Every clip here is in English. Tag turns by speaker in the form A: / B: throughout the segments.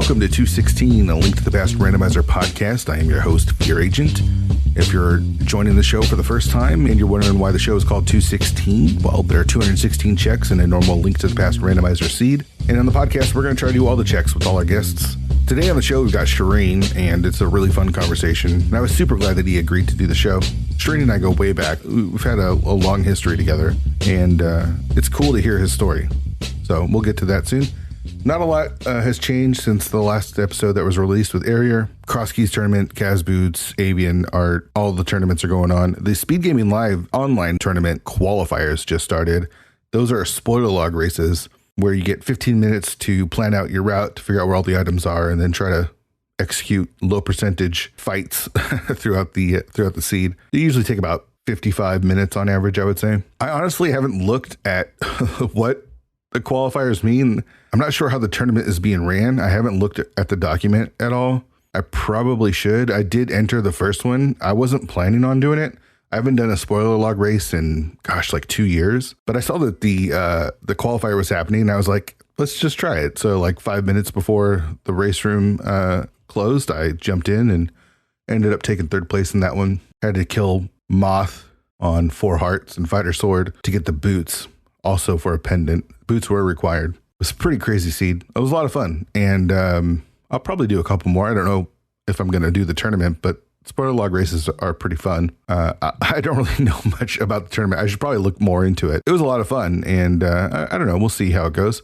A: Welcome to 216, a Link to the Past Randomizer podcast. I am your host, Fear Agent. If you're joining the show for the first time and you're wondering why the show is called 216, well, there are 216 checks in a normal Link to the Past Randomizer seed. And on the podcast, we're going to try to do all the checks with all our guests. Today on the show, we've got Shareen, and it's a really fun conversation. And I was super glad that he agreed to do the show. Shareen and I go way back. We've had a long history together, and it's cool to hear his story. So we'll get to that soon. Not a lot has changed since the last episode that was released with Arier. Cross Keys Tournament, Kaz Boots, Avian Art, all the tournaments are going on. The Speed Gaming Live online tournament qualifiers just started. Those are spoiler log races where you get 15 minutes to plan out your route, to figure out where all the items are, and then try to execute low percentage fights throughout the seed. They usually take about 55 minutes on average, I would say. I honestly haven't looked at what the qualifiers mean. I'm not sure how the tournament is being ran. I haven't looked at the document at all. I probably should. I did enter the first one. I wasn't planning on doing it. I haven't done a spoiler log race in, like 2 years. But I saw that the qualifier was happening, and I was like, let's just try it. So like 5 minutes before the race room closed, I jumped in and ended up taking third place in that one. Had to kill Moth on 4 hearts and Fighter Sword to get the boots, also for a pendant. Boots were required. It was a pretty crazy seed. It was a lot of fun. And I'll probably do a couple more. I don't know if I'm going to do the tournament, but spoiler log races are pretty fun. I don't really know much about the tournament. I should probably look more into it. It was a lot of fun. And I don't know. We'll see how it goes.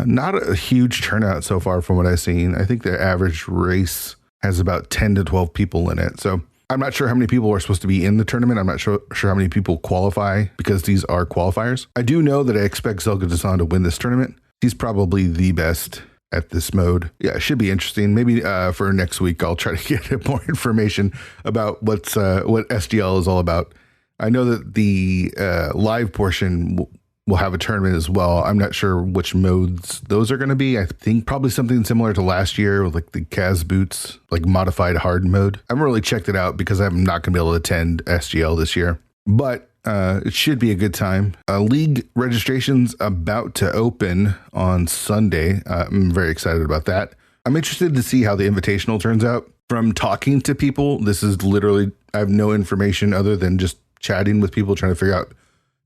A: Not a huge turnout so far from what I've seen. I think the average race has about 10 to 12 people in it. So I'm not sure how many people are supposed to be in the tournament. I'm not sure how many people qualify because these are qualifiers. I do know that I expect Zelga Dasan to win this tournament. He's probably the best at this mode. Yeah, it should be interesting. Maybe for next week, I'll try to get more information about what SGL is all about. I know that the live portion will have a tournament as well. I'm not sure which modes those are going to be. I think probably something similar to last year with like the Kaz Boots, like modified hard mode. I haven't really checked it out because I'm not going to be able to attend SGL this year, but it should be a good time. League registration's about to open on Sunday. I'm very excited about that. I'm interested to see how the invitational turns out. From talking to people, this is literally, I have no information other than just chatting with people, trying to figure out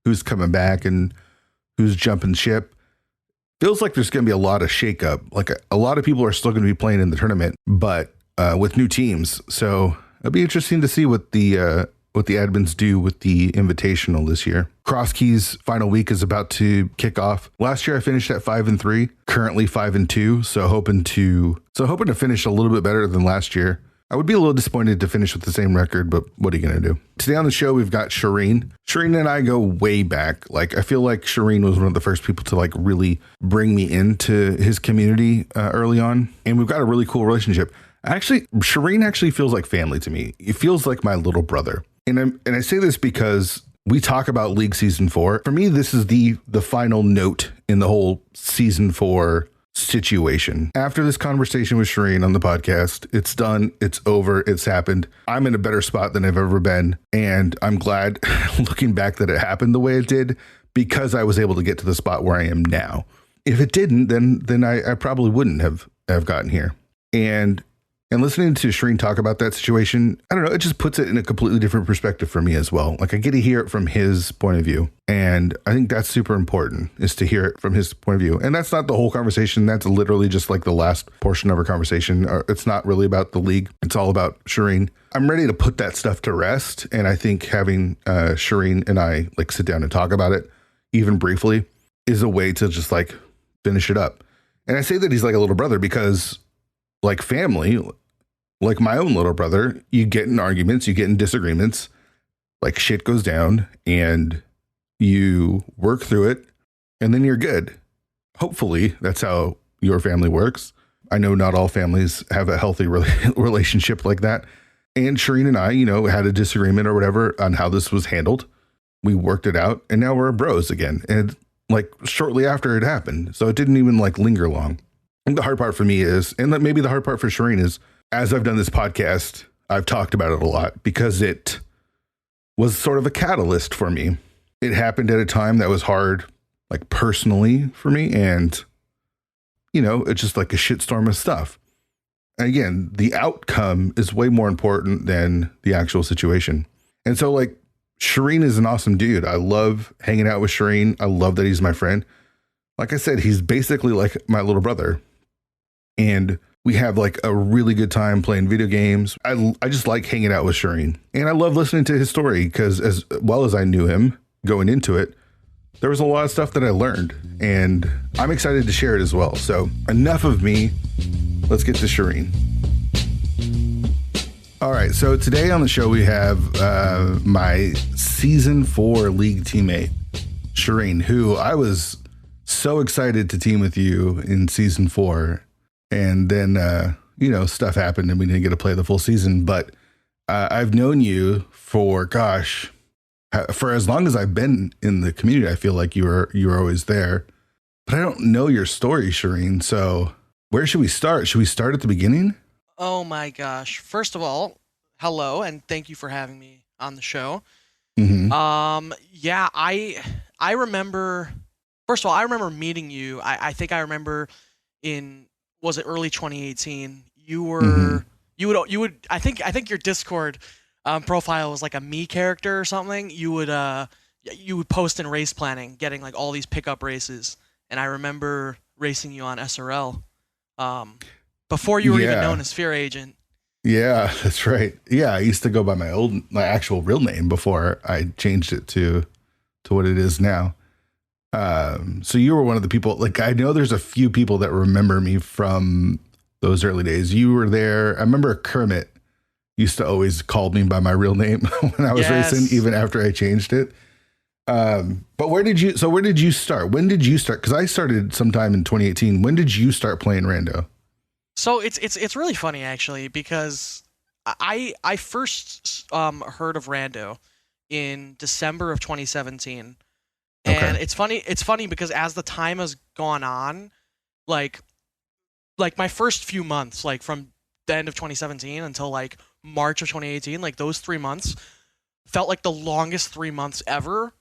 A: who's coming back and who's jumping ship. Feels like there's going to be a lot of shakeup. Like a lot of people are still going to be playing in the tournament, but with new teams. So it'll be interesting to see what the admins do with the invitational this year. Cross Keys final week is about to kick off. Last year I finished at 5-3, currently 5-2. So hoping to finish a little bit better than last year. I would be a little disappointed to finish with the same record, but what are you going to do? Today on the show, we've got Shareen. Shareen and I go way back. Like, I feel like Shareen was one of the first people to like really bring me into his community early on. And we've got a really cool relationship. Shareen actually feels like family to me. It feels like my little brother. And I say this because we talk about League Season 4. For me, this is the final note in the whole Season 4 situation. After this conversation with Shareen on the podcast, it's done, it's over, it's happened. I'm in a better spot than I've ever been. And I'm glad looking back that it happened the way it did because I was able to get to the spot where I am now. If it didn't, then I probably wouldn't have gotten here. And listening to Shareen talk about that situation, I don't know, it just puts it in a completely different perspective for me as well. Like I get to hear it from his point of view. And I think that's super important, is to hear it from his point of view. And that's not the whole conversation. That's literally just like the last portion of our conversation. It's not really about the league. It's all about Shareen. I'm ready to put that stuff to rest. And I think having Shareen and I like sit down and talk about it, even briefly, is a way to just like finish it up. And I say that he's like a little brother because like family, like my own little brother, you get in arguments, you get in disagreements, like shit goes down and you work through it and then you're good. Hopefully that's how your family works. I know not all families have a healthy relationship like that. And Shareen and I, had a disagreement or whatever on how this was handled. We worked it out and now we're bros again. And like shortly after it happened. So it didn't even like linger long. And the hard part for me is, and maybe the hard part for Shareen is, as I've done this podcast, I've talked about it a lot because it was sort of a catalyst for me. It happened at a time that was hard, like personally for me. And, it's just like a shitstorm of stuff. again, the outcome is way more important than the actual situation. And so, like, Shareen is an awesome dude. I love hanging out with Shareen. I love that he's my friend. Like I said, he's basically like my little brother. And we have like a really good time playing video games. I just like hanging out with Shareen. And I love listening to his story because as well as I knew him going into it, there was a lot of stuff that I learned. And I'm excited to share it as well. So enough of me. Let's get to Shareen. All right. So today on the show, we have my season 4 league teammate, Shareen, who I was so excited to team with you in season 4. And then, stuff happened and we didn't get to play the full season. But I've known you for as long as I've been in the community. I feel like you were always there. But I don't know your story, Shareen. So where should we start? Should we start at the beginning?
B: Oh my gosh. First of all, hello, and thank you for having me on the show.
A: Mm-hmm.
B: Yeah, I remember, first of all, I remember meeting you. I think I remember was it early 2018? You were, you would, I think your Discord profile was like a me character or something. You would post in race planning, getting like all these pickup races. And I remember racing you on SRL before you were even known as Fear Agent.
A: Yeah, that's right. Yeah, I used to go by my actual real name before I changed it to what it is now. So you were one of the people, like, I know there's a few people that remember me from those early days. You were there. I remember Kermit used to always call me by my real name when I was racing, even after I changed it. But where did you start? When did you start? Cause I started sometime in 2018. When did you start playing Rando?
B: So it's really funny actually, because I first heard of Rando in December of 2017. And it's funny because as the time has gone on, like my first few months, like from the end of 2017 until like March of 2018, like those 3 months felt like the longest 3 months ever.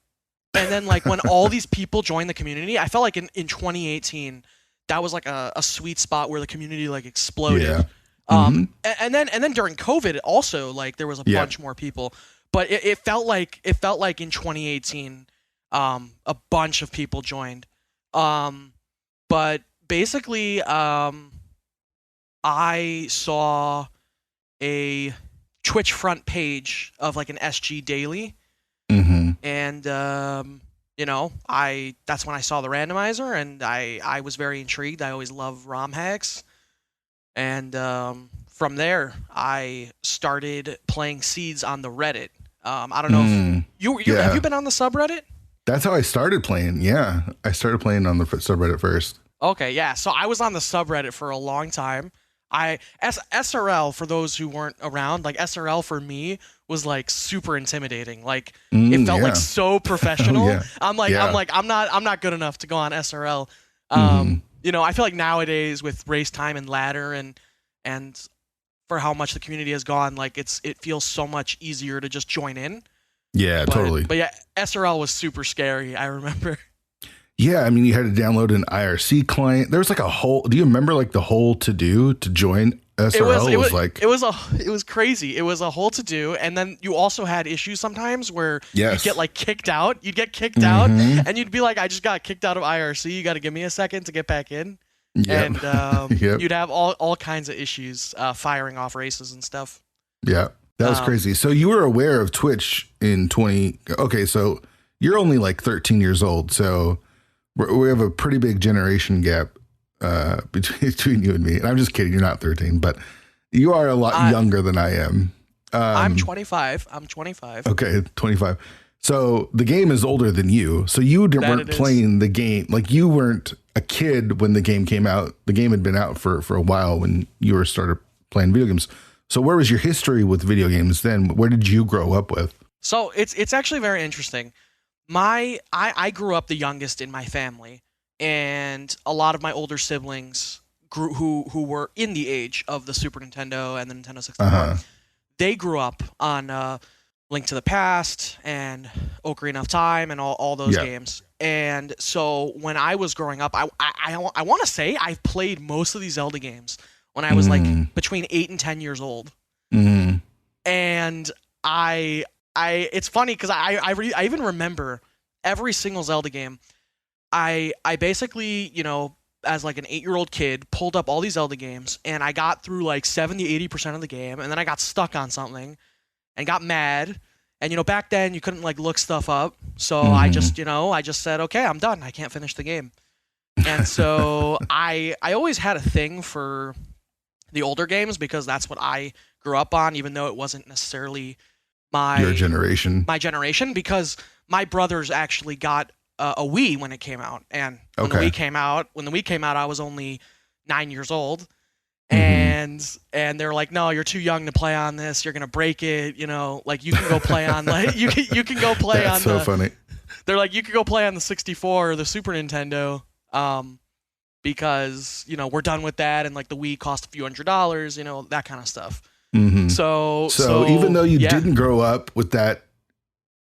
B: And then like when all these people joined the community, I felt like in 2018, that was like a sweet spot where the community like exploded.
A: Yeah.
B: And then during COVID also, like there was a bunch more people, but it felt like in 2018, a bunch of people joined. But basically, I saw a Twitch front page of like an SG daily. And, that's when I saw the randomizer and I was very intrigued. I always love rom-hacks. And, from there, I started playing seeds on the Reddit. I don't know if have you been on the subreddit?
A: That's how I started playing. Yeah. I started playing on the subreddit first.
B: Okay. Yeah. So I was on the subreddit for a long time. SRL, for those who weren't around, like SRL for me was like super intimidating. Like it felt like so professional. I'm not good enough to go on SRL. I feel like nowadays with race time and ladder and for how much the community has gone, like it feels so much easier to just join in.
A: Yeah, totally.
B: But yeah, SRL was super scary. I remember.
A: Yeah, I mean, you had to download an IRC client. There was like a whole. Do you remember like the whole to do to join SRL?
B: It was crazy. It was a whole to do, and then you also had issues sometimes where you'd get like kicked out. You'd get kicked out, and you'd be like, "I just got kicked out of IRC. You got to give me a second to get back in." And you'd have all kinds of issues firing off races and stuff.
A: Yeah. That was crazy. So you were aware of Twitch in okay, so you're only like 13 years old. So we have a pretty big generation gap between you and me. And I'm just kidding. You're not 13, but you are a lot younger than I am.
B: I'm 25.
A: Okay, 25. So the game is older than you. So you weren't playing the game. Like you weren't a kid when the game came out. The game had been out for a while when you started playing video games. So where was your history with video games then? Where did you grow up with?
B: So it's actually very interesting. I grew up the youngest in my family, and a lot of my older siblings who were in the age of the Super Nintendo and the Nintendo 64. They grew up on Link to the Past and Ocarina of Time and all those games. And so when I was growing up, I want to say I've played most of these Zelda games when I was like between 8 and 10 years old. And it's funny because I even remember every single Zelda game. I basically, as like an 8-year-old kid, pulled up all these Zelda games, and I got through like 70-80% of the game, and then I got stuck on something and got mad. And back then you couldn't like look stuff up, so I just said, okay, I'm done. I can't finish the game. And so I always had a thing for the older games because that's what I grew up on, even though it wasn't necessarily
A: your generation.
B: My generation, because my brothers actually got a Wii when it came out, and when the Wii came out, I was only 9 years old, and they're like, "No, you're too young to play on this. You're gonna break it. Like you can go play on like you can go play
A: That's
B: on."
A: so funny.
B: They're like, "You could go play on the 64 or the Super Nintendo." Because we're done with that, and like the Wii cost a few $100s, that kind of stuff. So
A: even though you didn't grow up with that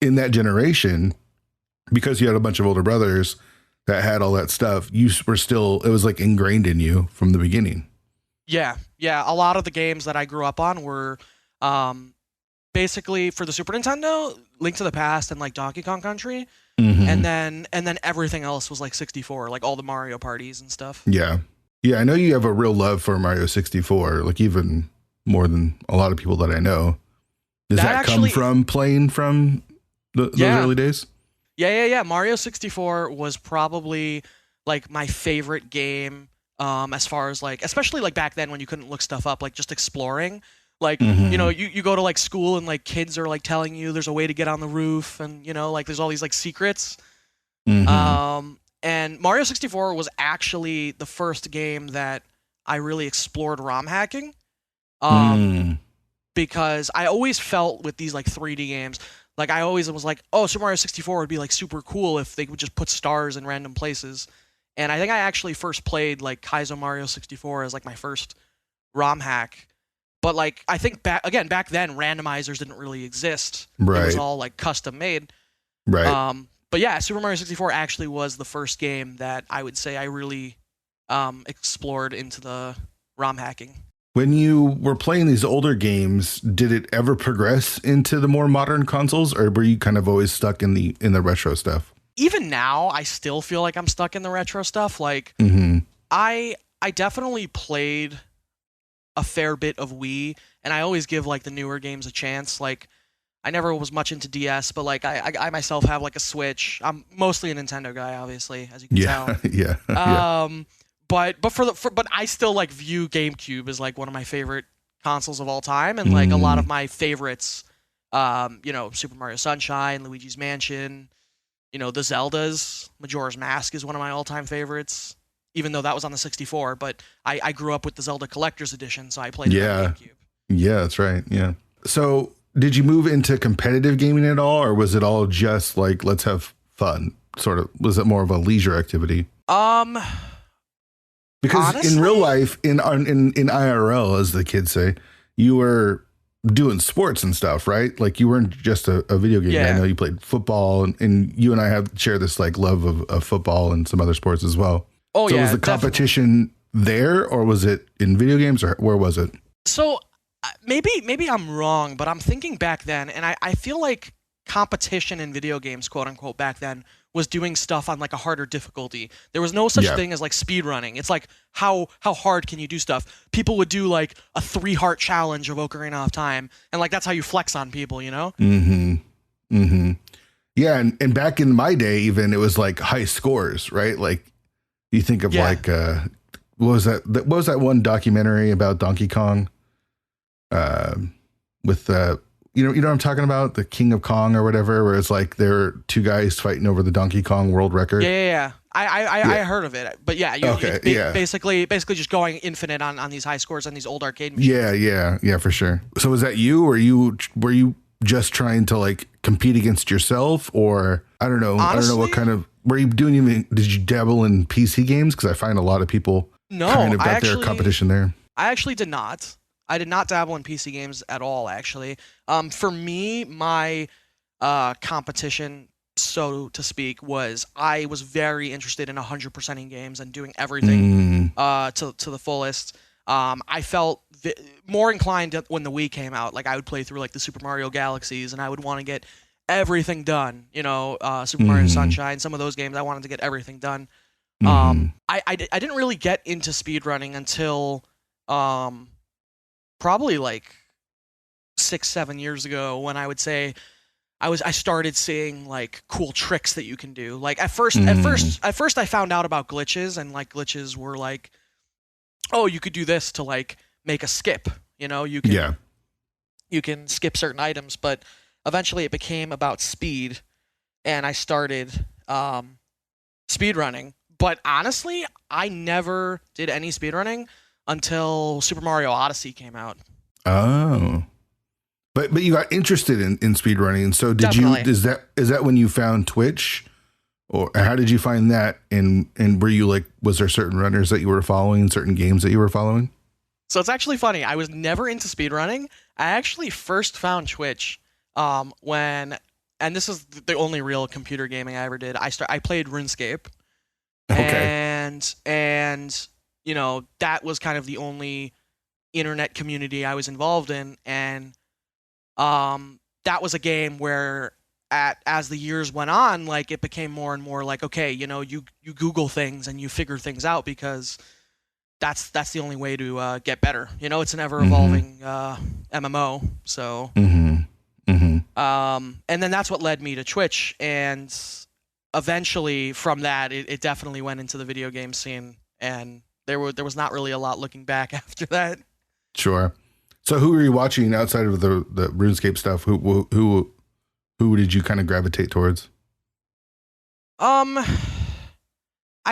A: in that generation, because you had a bunch of older brothers that had all that stuff, you were still, it was like ingrained in you from the beginning.
B: Yeah. A lot of the games that I grew up on were basically for the Super Nintendo, Link to the Past and like Donkey Kong Country. And then everything else was like 64, like all the Mario parties and stuff.
A: Yeah. I know you have a real love for Mario 64, like even more than a lot of people that I know. Does that actually come from playing from those early days?
B: Yeah. Mario 64 was probably like my favorite game, as far as like, especially like back then when you couldn't look stuff up, like just exploring. Like, you go to like school and like kids are like telling you there's a way to get on the roof, and like there's all these like secrets. And Mario 64 was actually the first game that I really explored ROM hacking. Because I always felt with these like 3D games, like I always was like, oh, Super Mario 64 would be like super cool if they would just put stars in random places. And I think I actually first played like Kaizo Mario 64 as like my first ROM hack. But like I think back then randomizers didn't really exist.
A: Right.
B: It was all like custom made.
A: Right.
B: But yeah, Super Mario 64 actually was the first game that I would say I really explored into the ROM hacking.
A: When you were playing these older games, did it ever progress into the more modern consoles, or were you kind of always stuck in the retro stuff?
B: Even now, I still feel like I'm stuck in the retro stuff. Like I definitely played a fair bit of Wii, and I always give like the newer games a chance. Like I never was much into DS, but like I myself have like a Switch. I'm mostly a Nintendo guy, obviously, as you can tell.
A: Yeah.
B: But I still like view Gamecube as like one of my favorite consoles of all time, and like a lot of my favorites, Super Mario Sunshine, Luigi's Mansion, the Zeldas, Majora's Mask is one of my all-time favorites. Even though that was on the 64, but I grew up with the Zelda Collector's Edition, so I played it on GameCube.
A: Yeah, that's right. Yeah. So did you move into competitive gaming at all, or was it all just like, let's have fun? Sort of, was it more of a leisure activity? Because honestly, in real life, in IRL, as the kids say, you were doing sports and stuff, right? Like you weren't just a video game. Yeah. I know you played football, and you and I have shared this like love of football and some other sports as well.
B: Oh,
A: so
B: yeah.
A: Was the competition there, or was it in video games, or where was it?
B: So maybe I'm wrong, but I'm thinking back then, and I feel like competition in video games, quote unquote, back then was doing stuff on like a harder difficulty. There was no such thing as like speed running. It's like how hard can you do stuff? People would do like a 3-heart challenge of Ocarina of Time, and like that's how you flex on people, Yeah,
A: and back in my day, even it was like high scores, right? Like you think of like what was that one documentary about Donkey Kong? With you know what I'm talking about? The King of Kong or whatever, where it's like there are two guys fighting over the Donkey Kong world record.
B: Yeah. I heard of it, but basically just going infinite on these high scores on these old arcade machines.
A: Yeah, for sure. So was that you, or were you just trying to like compete against yourself, or I don't know. Honestly, I don't know what kind of, were you doing even, did you dabble in PC games? Because I find a lot of people kind of got their competition there.
B: I actually did not. I did not dabble in PC games at all, actually. For me, my competition, so to speak, was I was very interested in 100%ing games and doing everything to the fullest. I felt more inclined when the Wii came out. Like I would play through like the Super Mario Galaxies, and I would want to get everything done. Super Mario
A: Mm-hmm.
B: Sunshine, some of those games, I wanted to get everything done.
A: Mm-hmm.
B: I didn't really get into speedrunning until probably like 6-7 years ago, when I would say I started seeing like cool tricks that you can do. Like at first I found out about glitches, and like glitches were like, oh, you could do this to like make a skip. You can
A: Yeah.
B: you can skip certain items, but eventually it became about speed, and I started speed running. But honestly, I never did any speed running until Super Mario Odyssey came out.
A: Oh. But you got interested in speedrunning, and so did you?
B: Definitely.
A: Is that when you found Twitch, or how did you find that? And were you like, was there certain runners that you were following, certain games that you were following?
B: So it's actually funny. I was never into speedrunning. I actually first found Twitch when, and this is the only real computer gaming I ever did. I played RuneScape,
A: Okay.
B: and that was kind of the only internet community I was involved in, and that was a game where as the years went on, like it became more and more like, okay, you Google things and you figure things out, because that's the only way to get better. It's an ever evolving MMO. So
A: Mm-hmm. Mm-hmm.
B: and then that's what led me to Twitch, and eventually from that it definitely went into the video game scene, and there was not really a lot looking back after that.
A: Sure. So who were you watching outside of the RuneScape stuff? Who did you kind of gravitate towards?
B: I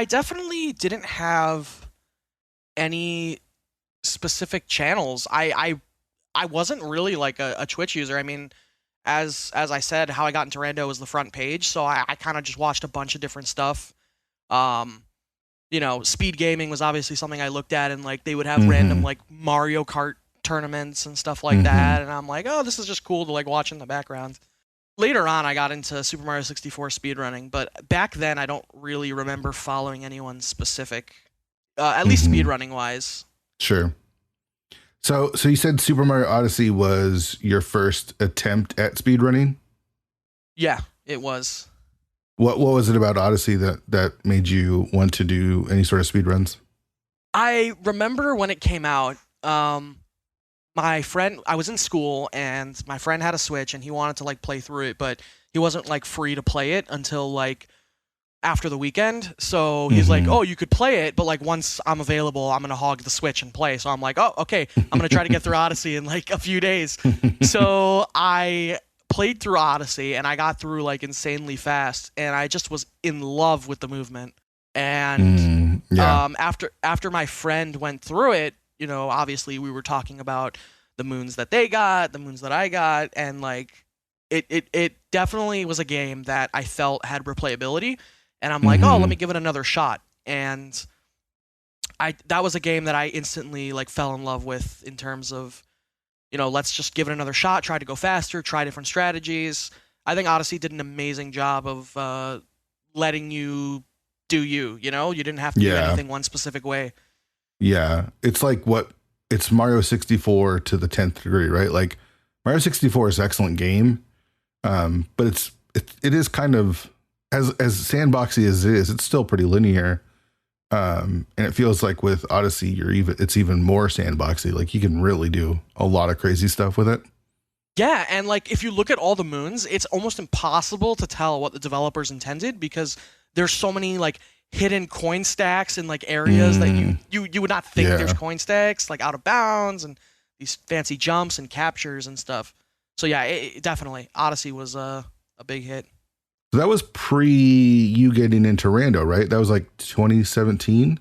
B: definitely didn't have any specific channels. I wasn't really like a Twitch user. I mean, as I said, how I got into Rando was the front page, so I kind of just watched a bunch of different stuff. Speed gaming was obviously something I looked at, and like they would have random like Mario Kart tournaments and stuff like that, and I'm like, oh, this is just cool to like watch in the background. Later on, I got into Super Mario 64 speedrunning, but back then I don't really remember following anyone specific, at least speedrunning wise.
A: Sure. So you said Super Mario Odyssey was your first attempt at speedrunning?
B: Yeah, it was.
A: What was it about Odyssey that made you want to do any sort of speedruns?
B: I remember when it came out, my friend, I was in school, and my friend had a Switch, and he wanted to like play through it, but he wasn't like free to play it until like after the weekend. So he's like, oh, you could play it, but like once I'm available, I'm gonna hog the Switch and play. So I'm like, oh, okay, I'm gonna try to get through Odyssey in like a few days. So I played through Odyssey, and I got through like insanely fast, and I just was in love with the movement. And after my friend went through it, obviously we were talking about the moons that they got, the moons that I got, and like it definitely was a game that I felt had replayability, and I'm like, oh, let me give it another shot. And that was a game that I instantly like fell in love with, in terms of, let's just give it another shot, try to go faster, try different strategies. I think Odyssey did an amazing job of letting you do you. You didn't have to do anything one specific way.
A: Yeah, it's like it's Mario 64 to the 10th degree, right? Like Mario 64 is an excellent game, but it is kind of as sandboxy as it is. It's still pretty linear, and it feels like with Odyssey, it's even more sandboxy. Like you can really do a lot of crazy stuff with it.
B: Yeah, and like if you look at all the moons, it's almost impossible to tell what the developers intended, because there's so many like hidden coin stacks in like areas that you would not think there's coin stacks, like out of bounds, and these fancy jumps and captures and stuff. So yeah, it definitely Odyssey was a big hit.
A: So that was pre you getting into Rando, right? That was like 2017.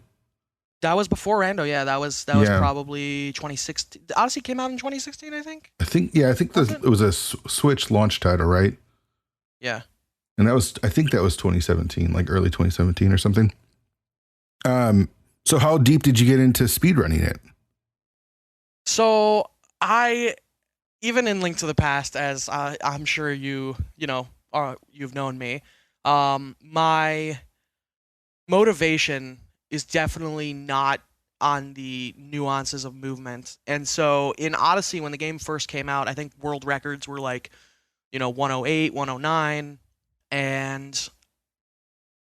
B: That was before Rando. Yeah, that was probably 2016. Odyssey came out in 2016, I think.
A: I think it was a Switch launch title, right?
B: Yeah.
A: And I think that was 2017, like early 2017 or something. So how deep did you get into speedrunning it?
B: So even in Link to the Past, as I'm sure you've known me, my motivation is definitely not on the nuances of movement. And so in Odyssey, when the game first came out, I think world records were like, 108, 109, and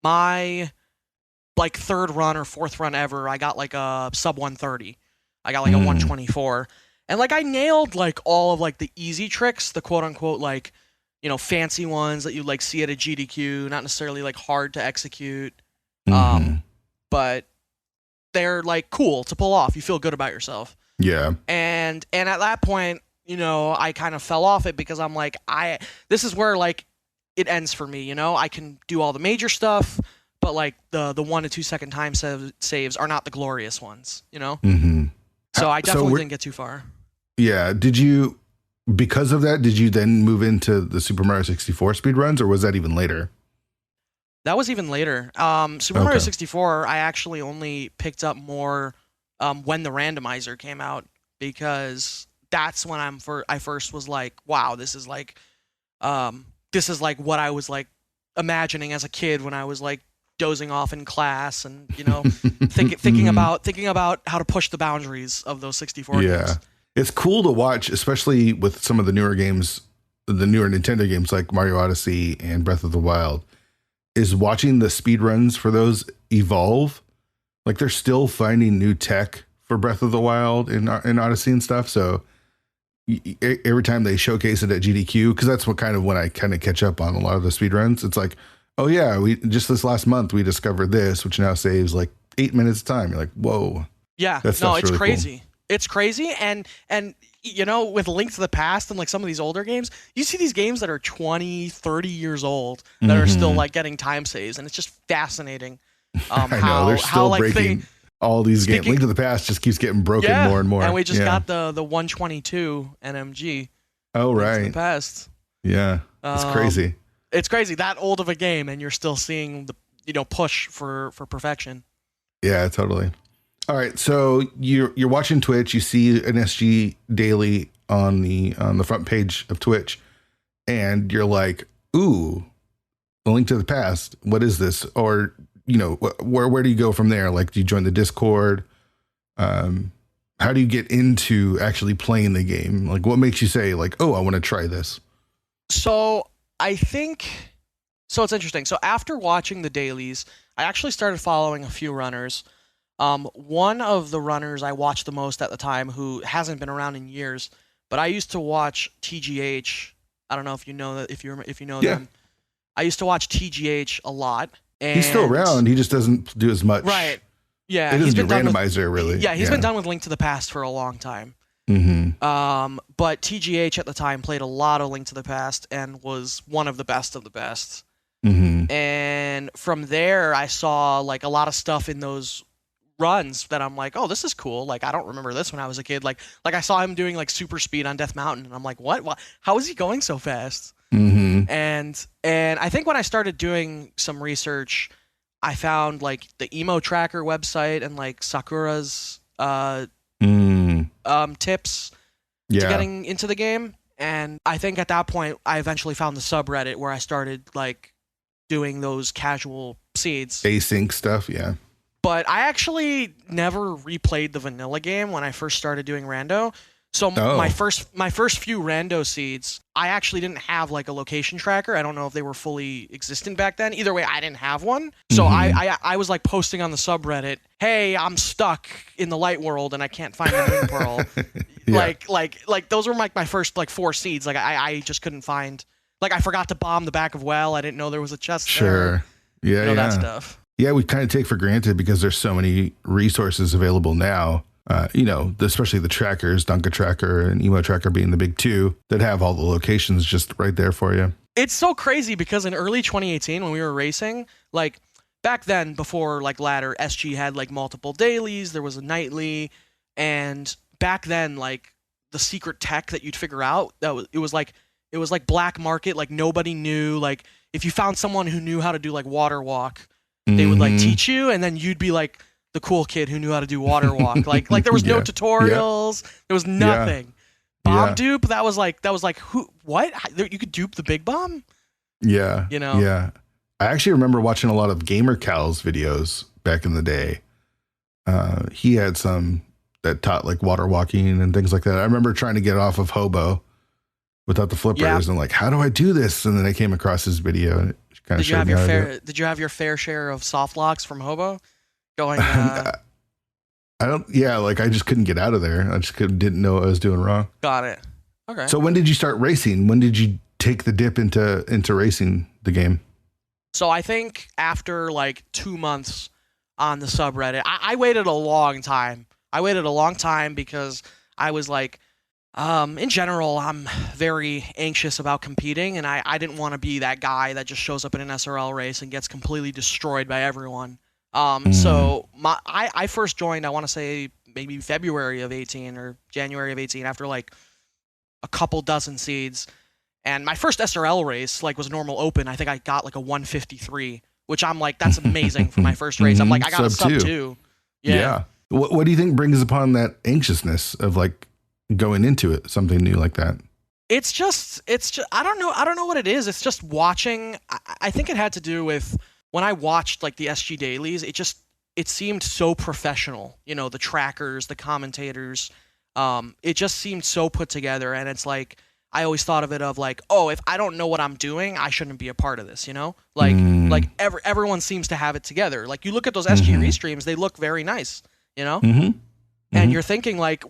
B: my like third run or fourth run ever, I got like a sub 130. I got like a 124. And like I nailed like all of like the easy tricks, the quote unquote like, fancy ones that you like see at a GDQ, not necessarily like hard to execute. But they're like cool to pull off. You feel good about yourself.
A: Yeah.
B: And at that point, I kind of fell off it because I'm like, this is where like it ends for me. I can do all the major stuff, but like the 1 to 2 second time saves are not the glorious ones. So I definitely didn't get too far.
A: Yeah. Because of that, did you then move into the Super Mario 64 speedruns, or was that even later?
B: That was even later. Super Mario 64, I actually only picked up more when the randomizer came out, because that's when I first was like, wow, this is like what I was like imagining as a kid when I was like dozing off in class and thinking about how to push the boundaries of those 64 games.
A: It's cool to watch, especially with some of the newer games, the newer Nintendo games like Mario Odyssey and Breath of the Wild, is watching the speedruns for those evolve. Like they're still finding new tech for Breath of the Wild in Odyssey and stuff. So every time they showcase it at GDQ, because that's when I kind of catch up on a lot of the speedruns, it's like, oh yeah, we just this last month we discovered this, which now saves like 8 minutes of time. You're like, whoa.
B: Yeah, it's really crazy. Cool. It's crazy, and with Link to the Past and like some of these older games, you see these games that are 20, 30 years old that are still like getting time saves, and it's just fascinating.
A: I know, they're still breaking all these games. Link to the Past just keeps getting broken more and more.
B: And we just got the 122 NMG.
A: Oh, right.
B: Link to the Past.
A: Yeah, it's crazy.
B: It's crazy, that old of a game, and you're still seeing the push for perfection.
A: Yeah, totally. All right, so you're watching Twitch. You see an SG daily on the front page of Twitch, and you're like, "Ooh, A Link to the Past. What is this?" Or where do you go from there? Like, do you join the Discord? How do you get into actually playing the game? Like, what makes you say like, "Oh, I want to try this"?
B: So I think it's interesting. So after watching the dailies, I actually started following a few runners. One of the runners I watched the most at the time, who hasn't been around in years, but I used to watch TGH. I don't know if you know that, if you know them. I used to watch TGH a lot. And
A: he's still around. He just doesn't do as much.
B: Right. Yeah.
A: It doesn't do randomizer really.
B: Yeah, he's been done with Link to the Past for a long time. But TGH at the time played a lot of Link to the Past and was one of the best of the best. And from there, I saw like a lot of stuff in those runs that I'm like, oh, this is cool. Like, I don't remember this when I was a kid. Like I saw him doing like super speed on Death Mountain, and I'm like, what? How is he going so fast? And I think when I started doing some research, I found like the Emo Tracker website and like Sakura's tips to getting into the game. And I think at that point, I eventually found the subreddit where I started like doing those casual seeds.
A: Async stuff, yeah.
B: But I actually never replayed the vanilla game when I first started doing Rando. So my first few Rando seeds, I actually didn't have like a location tracker. I don't know if they were fully existent back then. Either way, I didn't have one. So I was like posting on the subreddit, hey, I'm stuck in the light world and I can't find the moon pearl. Like those were my first like 4 seeds. Like I just couldn't find, like I forgot to bomb the back of well. I didn't know there was a chest there.
A: Yeah,
B: that stuff.
A: Yeah, we kind of take for granted because there's so many resources available now. Especially the trackers, Dunka Tracker and Emo Tracker being the big 2 that have all the locations just right there for you.
B: It's so crazy because in early 2018 when we were racing, like back then before like ladder, SG had like multiple dailies, there was a nightly, and back then like the secret tech that you'd figure out, it was like black market, like nobody knew. Like if you found someone who knew how to do like water walk, they would like teach you, and then you'd be like the cool kid who knew how to do water walk. Like there was no tutorials, there was nothing. Bomb dupe, that was like who, what? You could dupe the big bomb?
A: Yeah. Yeah. I actually remember watching a lot of Gamer Cal's videos back in the day. he had some that taught like water walking and things like that. I remember trying to get off of Hobo without the flippers and like, how do I do this? And then I came across his video and it kind of showed me how to do it.
B: Did you have your fair share of soft locks from Hobo? Going.
A: Like I just couldn't get out of there. I just didn't know what I was doing wrong.
B: Got it. Okay.
A: So when did you start racing? When did you take the dip into racing the game?
B: So I think after like 2 months on the subreddit, I waited a long time. Because I was like, in general, I'm very anxious about competing, and I didn't want to be that guy that just shows up in an SRL race and gets completely destroyed by everyone. So I first joined, I want to say maybe February of 18 or January of 18 after like a couple dozen seeds. And my first SRL race like was a normal open. I think I got like a 153, which I'm like, that's amazing for my first race. I'm like, I got a sub 2.
A: Yeah. What do you think brings upon that anxiousness of like going into it, something new like that?
B: It's just, I don't know what it is. It's just watching. I think it had to do with when I watched like the SG dailies, it seemed so professional, you know, the trackers, the commentators, it just seemed so put together. And it's like, I always thought of it of like, oh, if I don't know what I'm doing, I shouldn't be a part of this, you know, like everyone seems to have it together. Like you look at those SG restreams, they look very nice, you know, and you're thinking like,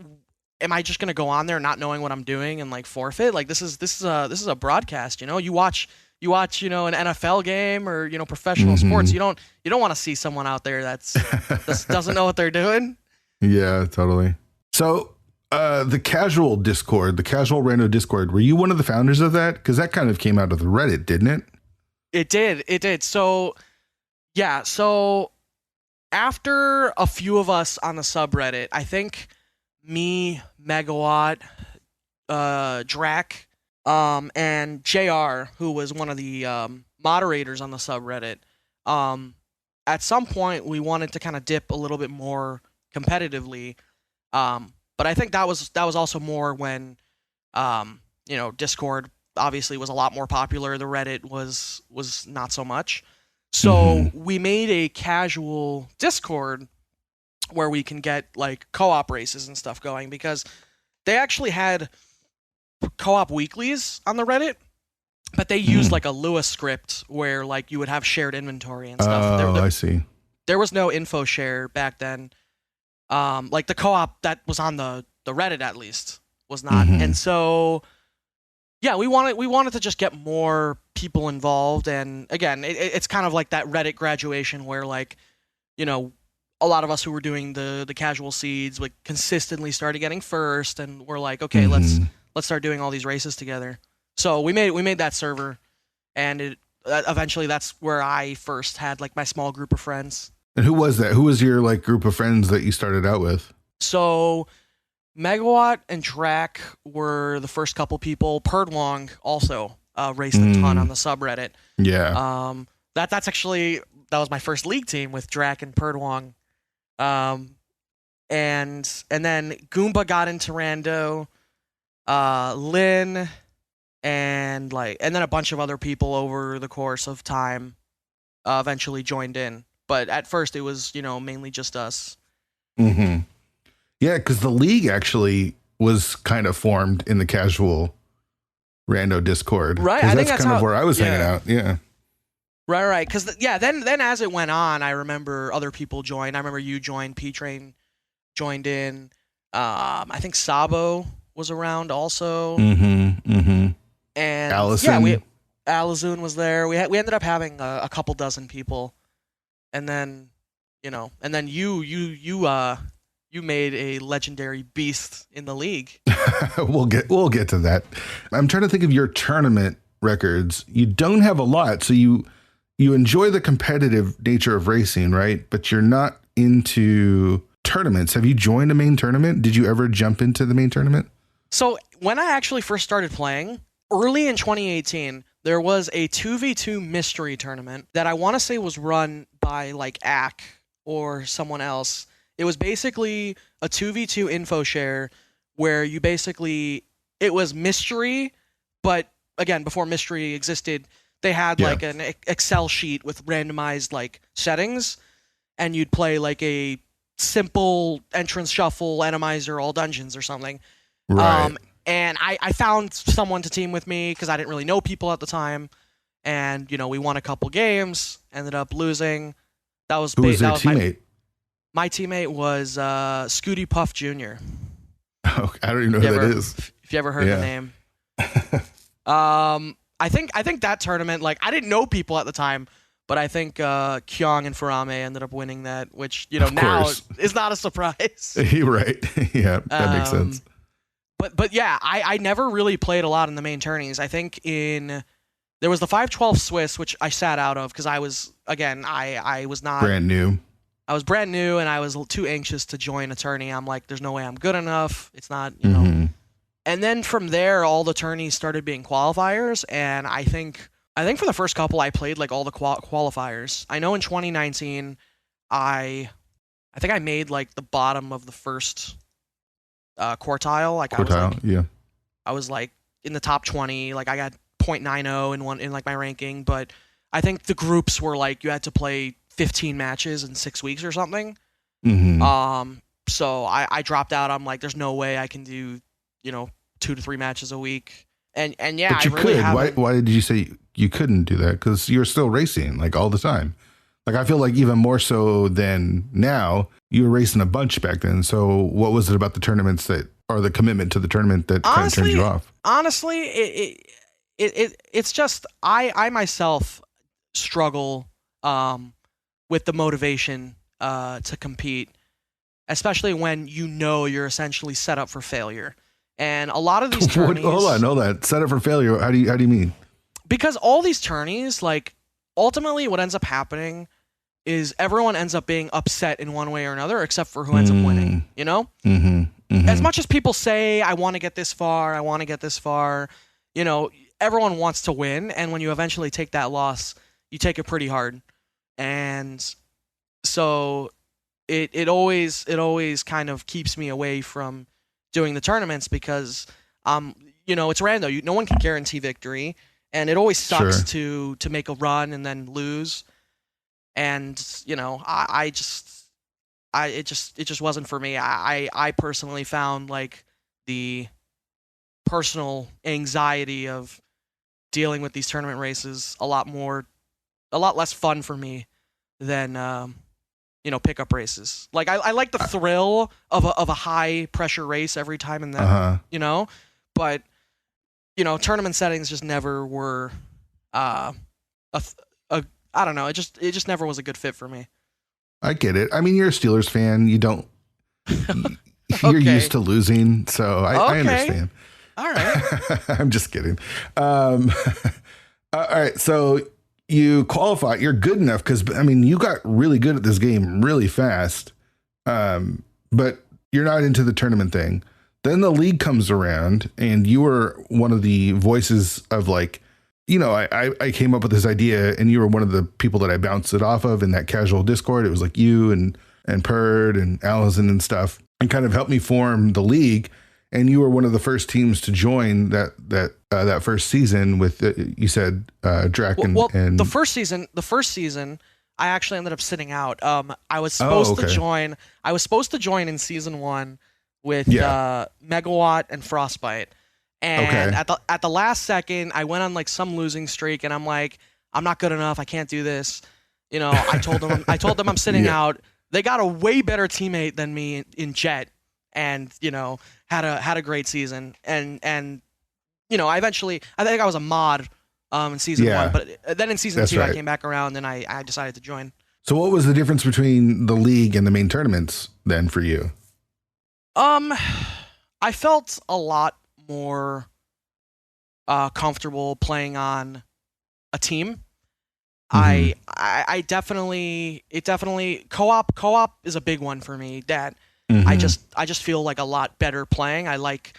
B: am I just going to go on there not knowing what I'm doing and like forfeit? Like this is a broadcast, you know, you watch, you know, an NFL game or, you know, professional sports. You don't want to see someone out there that doesn't know what they're doing.
A: Yeah, totally. So the casual Discord, the casual Rando Discord, were you one of the founders of that? Because that kind of came out of the Reddit, didn't it?
B: It did. So, yeah. So after a few of us on the subreddit, I think me, Megawatt, Drac, and JR, who was one of the moderators on the subreddit, at some point we wanted to kind of dip a little bit more competitively. But I think that was also more when, you know, Discord obviously was a lot more popular. The Reddit was not so much. So we made a casual Discord where we can get like co-op races and stuff going, because they actually had co-op weeklies on the Reddit, but they used like a Lewis script where like you would have shared inventory and stuff.
A: I see.
B: There was no info share back then. Like the co-op that was on the Reddit at least was not. And so, yeah, we wanted to just get more people involved. And again, it's kind of like that Reddit graduation where like, you know, a lot of us who were doing the casual seeds like consistently started getting first, and we're like, okay, let's start doing all these races together. So we made that server, and eventually that's where I first had like my small group of friends.
A: And who was that? Who was your like group of friends that you started out with? So
B: Megawatt and Drac were the first couple people. Perdwong also raced a ton on the subreddit.
A: Yeah.
B: That's actually, that was my first league team with Drac and Perdwong. And then Goomba got into Rando, Lynn, and then a bunch of other people over the course of time eventually joined in. But at first it was, you know, mainly just us.
A: Yeah, because the league actually was kind of formed in the casual Rando Discord.
B: Right.
A: I think that's kind of where I was hanging out. Yeah.
B: Right. Because, then as it went on, I remember other people joined. I remember you joined, P-Train joined in. I think Sabo was around also. And
A: Allison.
B: Yeah, Alizoon was there. We ended up having a couple dozen people. And then, you know, you made a legendary beast in the league.
A: We'll get to that. I'm trying to think of your tournament records. You don't have a lot, so you enjoy the competitive nature of racing, right? But you're not into tournaments. Have you joined a main tournament? Did you ever jump into the main tournament?
B: So when I actually first started playing, early in 2018, there was a 2v2 mystery tournament that I want to say was run by like AC or someone else. It was basically a 2v2 info share where you basically, it was mystery, but again, before mystery existed, they had like an Excel sheet with randomized like settings, and you'd play like a simple entrance shuffle, Enemizer, all dungeons or something.
A: Right.
B: And I found someone to team with me because I didn't really know people at the time. And, we won a couple games, ended up losing.
A: Who was their teammate?
B: My teammate was Scooty Puff Jr.
A: Okay, I don't even know who that is.
B: If you ever heard the name. I think that tournament, like, I didn't know people at the time, but I think Kyung and Farame ended up winning that, which, now is not a surprise.
A: You're right. Yeah, that makes sense.
B: But yeah, I never really played a lot in the main tourneys. I think there was the 512 Swiss, which I sat out of because I was, again, I was not...
A: Brand new.
B: I was brand new, and I was too anxious to join a tourney. I'm like, there's no way I'm good enough. It's not, And then from there, all the tourneys started being qualifiers, and I think for the first couple, I played like all the qualifiers. I know in 2019, I think I made like the bottom of the first quartile. Like I was like in the top 20. Like I got 0.90 in like my ranking, but I think the groups were like you had to play 15 matches in 6 weeks or something. So I dropped out. I'm like, there's no way I can do 2 to 3 matches a week. And yeah,
A: but you could. Why did you say you couldn't do that? Because you're still racing like all the time. Like I feel like even more so than now, you were racing a bunch back then. So what was it about the tournaments or the commitment to the tournament that kind of turned you off?
B: Honestly, it's just I myself struggle with the motivation to compete, especially when you're essentially set up for failure. And a lot of these tourneys...
A: Hold on. Set up for failure. How do you mean?
B: Because all these tourneys, like, ultimately what ends up happening is everyone ends up being upset in one way or another, except for who ends up winning, As much as people say, I want to get this far, everyone wants to win, and when you eventually take that loss, you take it pretty hard. And so it always kind of keeps me away from doing the tournaments because it's random. No one can guarantee victory, and it always sucks to make a run and then lose. And it just wasn't for me. I personally found like the personal anxiety of dealing with these tournament races a lot less fun for me than pickup races. Like I like the thrill of a high pressure race every time and then but tournament settings just never were I don't know, it just never was a good fit for me.
A: I get it. I mean, you're a Steelers fan. You don't you're used to losing, so I understand.
B: All right.
A: I'm just kidding. All right, so you qualify. You're good enough because you got really good at this game really fast, but you're not into the tournament thing. Then the league comes around, and you were one of the voices of like, I came up with this idea, and you were one of the people that I bounced it off of in that casual Discord. It was like you and Perd and Allison and stuff, and kind of helped me form the league. And you were one of the first teams to join that first season with you said Drac and
B: the first season I actually ended up sitting out. I was supposed to join. I was supposed to join in season 1 with Megawatt and Frostbite. And at the last second, I went on like some losing streak, and I'm like, I'm not good enough. I can't do this. I told them I'm sitting out. They got a way better teammate than me in Jet, and had a great season. And I think I was a mod in season 1, but then in season 2 I came back around and I decided to join.
A: So what was the difference between the league and the main tournaments then for you?
B: I felt a lot more comfortable playing on a team. I definitely co-op is a big one for me. That I just feel like a lot better playing. I like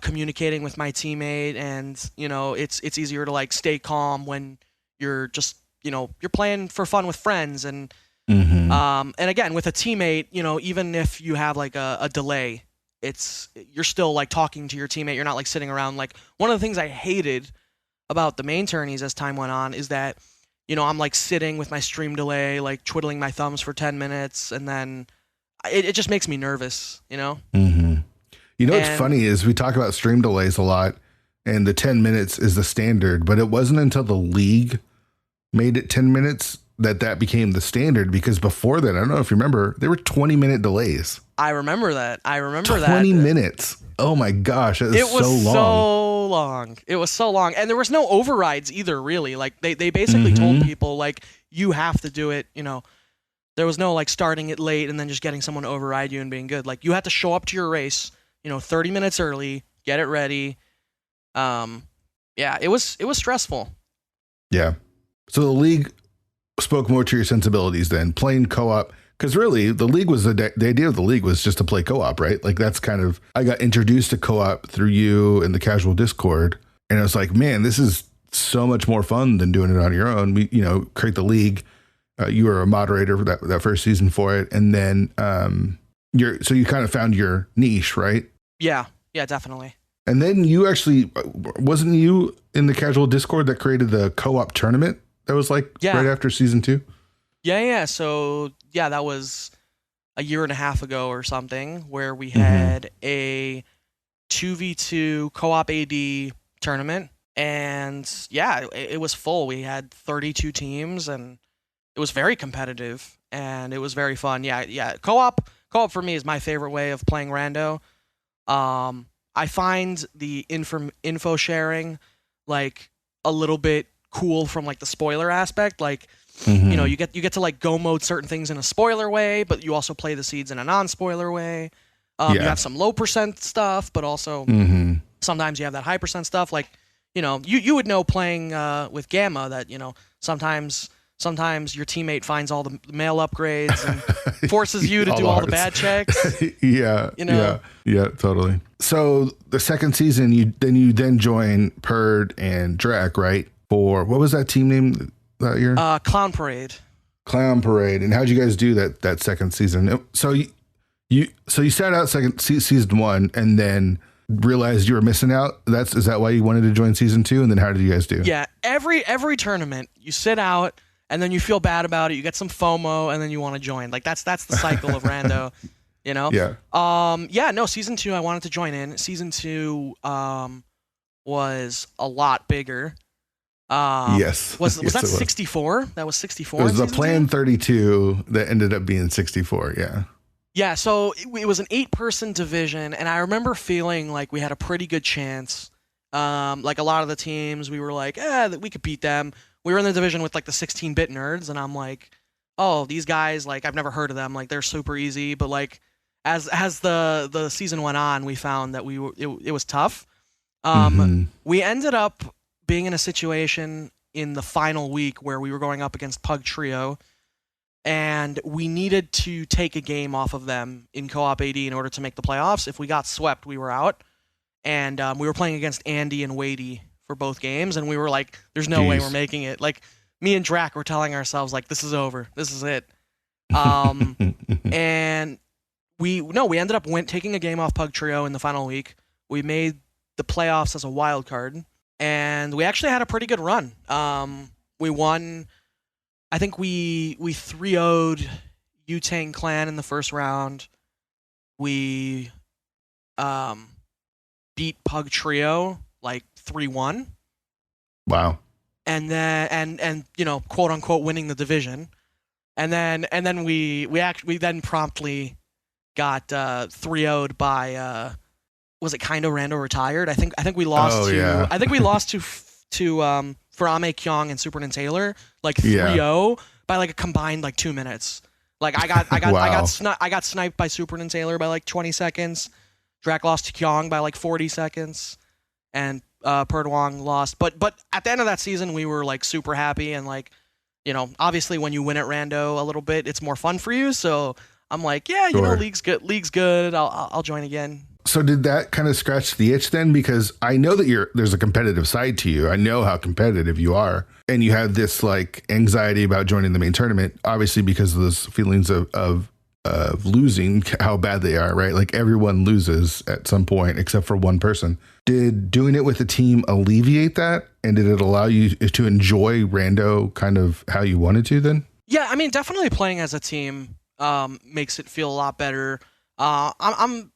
B: communicating with my teammate, and it's easier to like stay calm when you're just you're playing for fun with friends, and again with a teammate, even if you have like a delay, you're still like talking to your teammate. You're not like sitting around. Like one of the things I hated about the main tourneys as time went on is that I'm like sitting with my stream delay, like twiddling my thumbs for 10 minutes, and then it just makes me nervous,
A: Mm-hmm. What's funny is we talk about stream delays a lot, and the 10 minutes is the standard, but it wasn't until the league made it 10 minutes that became the standard, because before that, I don't know if you remember, there were 20-minute delays.
B: I remember that.
A: 20 minutes. Oh my gosh, it was so long.
B: It was so long. And there was no overrides either, really. Like they basically told people, like, you have to do it, There was no like starting it late and then just getting someone to override you and being good. Like, you had to show up to your race, 30 minutes early, get it ready. It was stressful.
A: Yeah. So the league spoke more to your sensibilities then, playing co-op, because really the league was the idea of the league was just to play co-op, right? Like, that's kind of, I got introduced to co-op through you in the casual Discord, and I was like, man, this is so much more fun than doing it on your own. We, create the league. You were a moderator for that first season for it, and then so you kind of found your niche, right?
B: Yeah, definitely.
A: And then you actually, wasn't you in the casual Discord that created the co-op tournament? That was like right after season 2?
B: Yeah. So, that was a year and a half ago or something, where we had a 2v2 co-op AD tournament. And it was full. We had 32 teams, and it was very competitive, and it was very fun. Yeah. Co-op for me is my favorite way of playing Rando. I find the info sharing like a little bit cool from like the spoiler aspect. Like, you get to like go mode certain things in a spoiler way, but you also play the seeds in a non-spoiler way. You have some low percent stuff, but also sometimes you have that high percent stuff. Like, you would know playing with Gamma that, sometimes your teammate finds all the mail upgrades and forces you to do all the bad checks.
A: Yeah, totally. So the second season, you then join Perd and Drac, right? For what was that team name that year?
B: Clown Parade.
A: Clown Parade. And how'd you guys do that second season? So you sat out season 1 and then realized you were missing out. Is that why you wanted to join season 2? And then how did you guys do?
B: Yeah, every tournament you sit out, and then you feel bad about it. You get some FOMO, and then you want to join. Like, that's the cycle of Rando, Yeah. No, season 2, I wanted to join in. Season 2 was a lot bigger.
A: Yes.
B: Was that 64? That was 64.
A: It was the plan 32 that ended up being 64. Yeah.
B: Yeah. So it was an 8-person division, and I remember feeling like we had a pretty good chance. Like a lot of the teams, we were like, that we could beat them. We were in the division with like the 16-bit nerds, and I'm like, oh, these guys, like, I've never heard of them. Like, they're super easy. But like, as the season went on, we found that it was tough. We ended up being in a situation in the final week where we were going up against Pug Trio, and we needed to take a game off of them in co-op AD in order to make the playoffs. If we got swept, we were out. And we were playing against Andy and Wadey for both games, and we were like, there's no way we're making it. Like, me and Drac were telling ourselves, like, this is over. This is it. And we ended up taking a game off Pug Trio in the final week. We made the playoffs as a wild card, and we actually had a pretty good run. We won. I think we 3-0'd Wu-Tang Clan in the first round. We beat Pug Trio like 3-1.
A: Wow.
B: And then and quote unquote winning the division. And then we then promptly got 3-0'd by was it kind of Rando retired? I think we lost I think we lost to Farame Kyong and Superman Taylor like 3-0 by like a combined like 2 minutes. Like I got sniped by Superman Taylor by like 20 seconds. Drac lost to Kyong by like 40 seconds, and Perdwang lost. But at the end of that season, we were like super happy, and like, obviously when you win at Rando a little bit, it's more fun for you. So I'm like, league's good. I'll join again.
A: So did that kind of scratch the itch then? Because I know that there's a competitive side to you. I know how competitive you are, and you had this like anxiety about joining the main tournament, obviously because of those feelings of of losing, how bad they are, right? Like everyone loses at some point except for one person. Did doing it with a team alleviate that? And did it allow you to enjoy Rando kind of how you wanted to then?
B: Yeah, I mean, definitely playing as a team makes it feel a lot better. I'm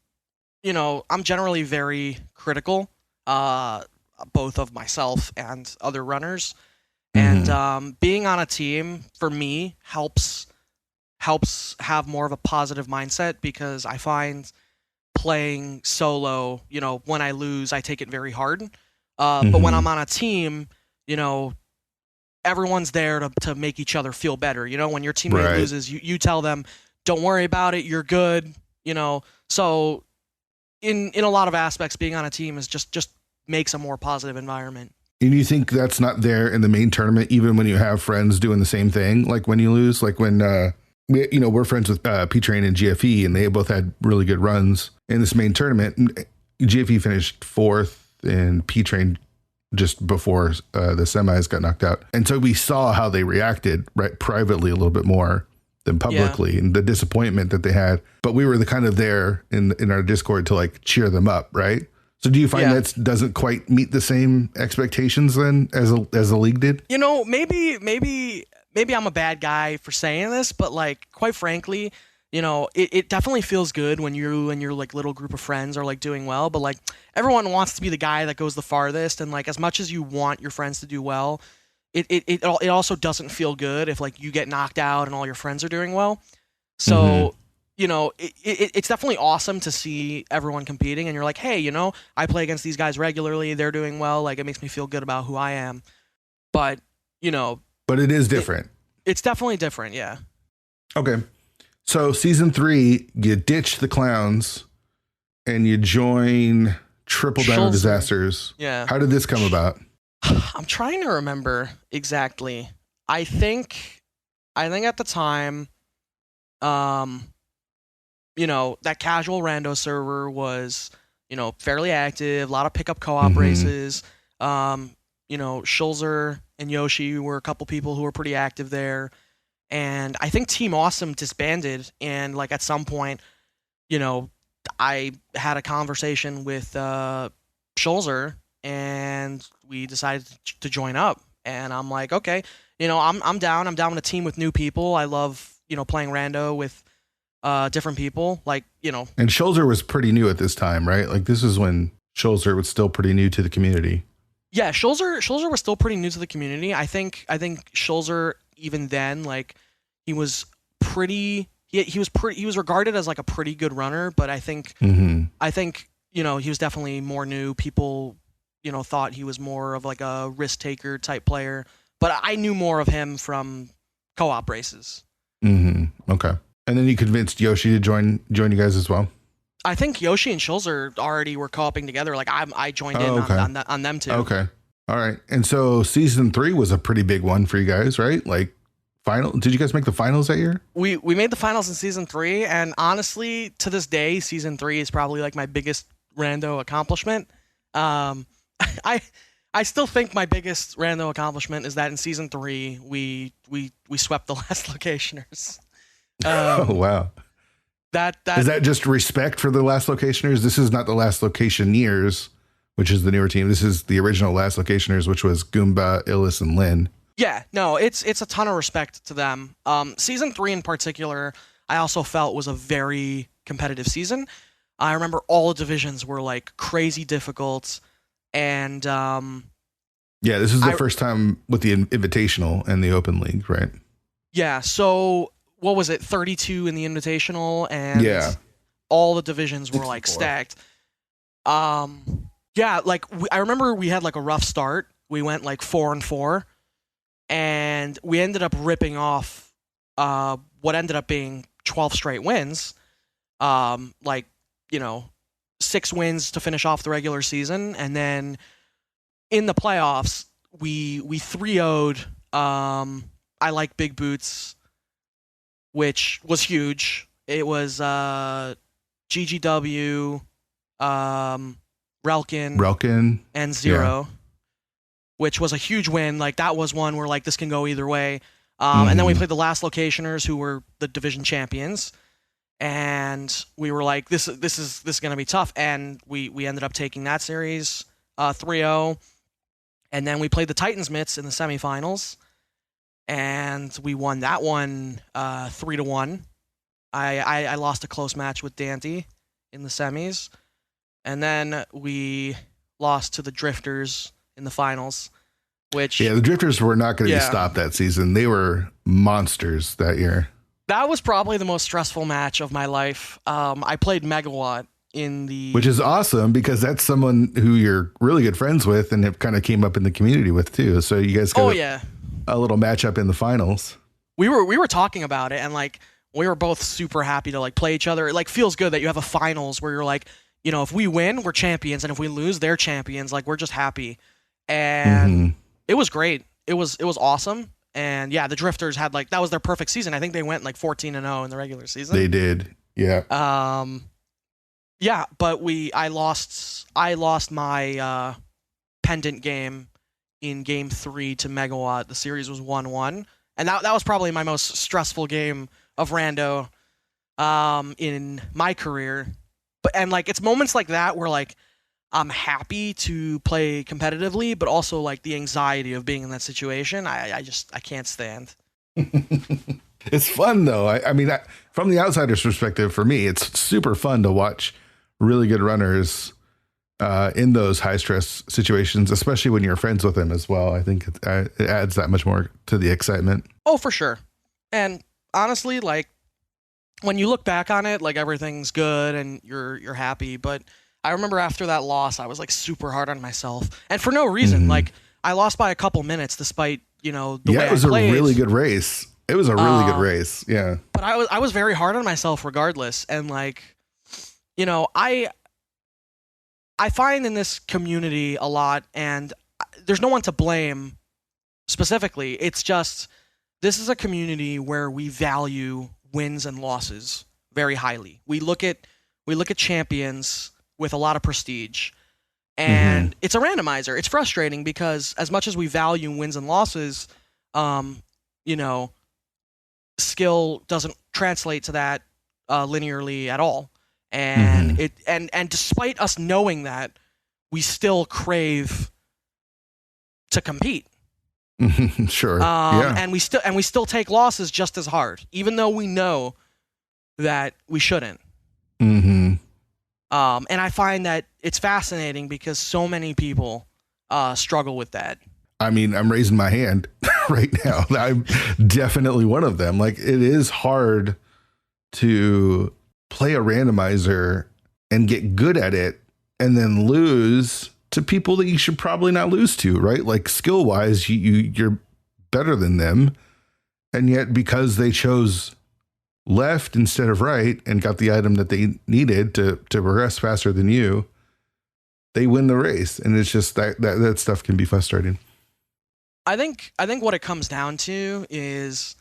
B: generally very critical, both of myself and other runners. And being on a team for me helps have more of a positive mindset, because I find playing solo, when I lose, I take it very hard. But when I'm on a team, everyone's there to make each other feel better. When your teammate loses, you tell them, don't worry about it, you're good. So in a lot of aspects, being on a team is just makes a more positive environment.
A: And you think that's not there in the main tournament, even when you have friends doing the same thing? Like when you lose, like when, we're friends with P-Train and GFE, and they both had really good runs in this main tournament. GFE finished 4th and P-Train just before the semis got knocked out. And so we saw how they reacted privately a little bit more than publicly, and the disappointment that they had. But we were the kind of there in our Discord to like cheer them up, right? So do you find that doesn't quite meet the same expectations then as the league did?
B: Maybe I'm a bad guy for saying this, but like quite frankly, it definitely feels good when you and your like little group of friends are like doing well. But like everyone wants to be the guy that goes the farthest, and like as much as you want your friends to do well, it also doesn't feel good if like you get knocked out and all your friends are doing well. So. It's definitely awesome to see everyone competing, and you're like, hey, I play against these guys regularly. They're doing well. Like, it makes me feel good about who I am. But,
A: But it is different.
B: It's definitely different, yeah.
A: Okay. So season 3, you ditch the clowns and you join Triple Dino Disasters.
B: Yeah.
A: How did this come about?
B: I'm trying to remember exactly. I think at the time, that casual Rando server was, fairly active, a lot of pickup co-op races. Schulzer and Yoshi were a couple people who were pretty active there. And I think Team Awesome disbanded. And like at some point, I had a conversation with Schulzer, and we decided to join up. And I'm like, okay, I'm down. I'm down with a team with new people. I love, playing Rando with different people, like,
A: And Schulzer was pretty new at this time, right? Like this is when Schulzer was still pretty new to the community.
B: Yeah, Schulzer was still pretty new to the community. I think Schulzer, even then, like he was regarded as like a pretty good runner, but I think he was definitely more new. People, thought he was more of like a risk taker type player, but I knew more of him from co-op races.
A: Okay. And then you convinced Yoshi to join you guys as well?
B: I think Yoshi and Schulzer already were co-oping together. Like I joined in on them too.
A: Okay. All right. And so season 3 was a pretty big one for you guys, right? Like did you guys make the finals that year? We
B: made the finals in season 3, and honestly, to this day, season 3 is probably like my biggest Rando accomplishment. I still think my biggest Rando accomplishment is that in season 3 we swept the Last Locationers.
A: Oh wow!
B: That
A: is that just respect for the Last Locationers? This is not the Last Locationeers, which is the newer team. This is the original Last Locationers, which was Goomba, Illis, and Lynn.
B: Yeah, no, it's a ton of respect to them. Season 3 in particular, I also felt was a very competitive season. I remember all the divisions were like crazy difficult, and
A: yeah, this is the first time with the Invitational and the Open League, right?
B: Yeah, so. What was it, 32 in the Invitational, and all the divisions were like stacked. Like I remember we had like a rough start. We went like 4-4, and we ended up ripping off what ended up being 12 straight wins. 6 wins to finish off the regular season, and then in the playoffs we 3-0'd I Like Big Boots, which was huge. It was GGW, Relkin, and Zero, which was a huge win. Like that was one where like this can go either way. And then we played the Last Locationers, who were the division champions. and we were like, this is going to be tough, and we ended up taking that series 3-0, and then we played the Titans Mitts in the semifinals, and we won that one 3-1. I lost a close match with Dante in the semis, and then we lost to the Drifters in the finals, which...
A: Yeah, the Drifters were not going to be stopped that season. They were monsters that year.
B: That was probably the most stressful match of my life. I played Megawatt in the...
A: Which is awesome, because that's someone who you're really good friends with and have kind of came up in the community with too. So you guys got a little matchup in the finals.
B: We were talking about it, and like we were both super happy to like play each other. It like feels good that you have a finals where you're like, you know, if we win, we're champions, and if we lose, they're champions. Like, we're just happy. And it was great. It was awesome. And yeah, the Drifters had like, that was their perfect season. I think they went like 14-0 in the regular season.
A: They did. Yeah.
B: Yeah, but I lost my pendant game in game 3 to Megawatt. The series was 1-1. And that was probably my most stressful game of Rando in my career. And like, it's moments like that where like I'm happy to play competitively, but also like the anxiety of being in that situation, I can't stand.
A: It's fun though. I mean, from the outsider's perspective, for me, it's super fun to watch really good runners in those high stress situations, especially when you're friends with them as well. I think it adds that much more to the excitement.
B: Oh, for sure. And honestly, like when you look back on it, like everything's good and you're happy, but I remember after that loss, I was like super hard on myself, and for no reason. Like I lost by a couple minutes, despite the way
A: it was
B: I played.
A: a really good race. It was a really good race. Yeah,
B: but I was very hard on myself regardless, and like, I find in this community a lot, and there's no one to blame specifically. It's just this is a community where we value wins and losses very highly. We look at champions with a lot of prestige, and it's a randomizer. It's frustrating because as much as we value wins and losses, skill doesn't translate to that linearly at all. And and despite us knowing that, we still crave to compete.
A: Sure.
B: And we still take losses just as hard, even though we know that we shouldn't. And I find that it's fascinating because so many people struggle with that.
A: I mean, I'm raising my hand right now. I'm definitely one of them. Like, it is hard to play a randomizer and get good at it and then lose to people that you should probably not lose to, right? Like, skill wise, you're better than them. And yet, because they chose left instead of right and got the item that they needed to progress faster than you, they win the race. And it's just that stuff can be frustrating.
B: I think what it comes down to is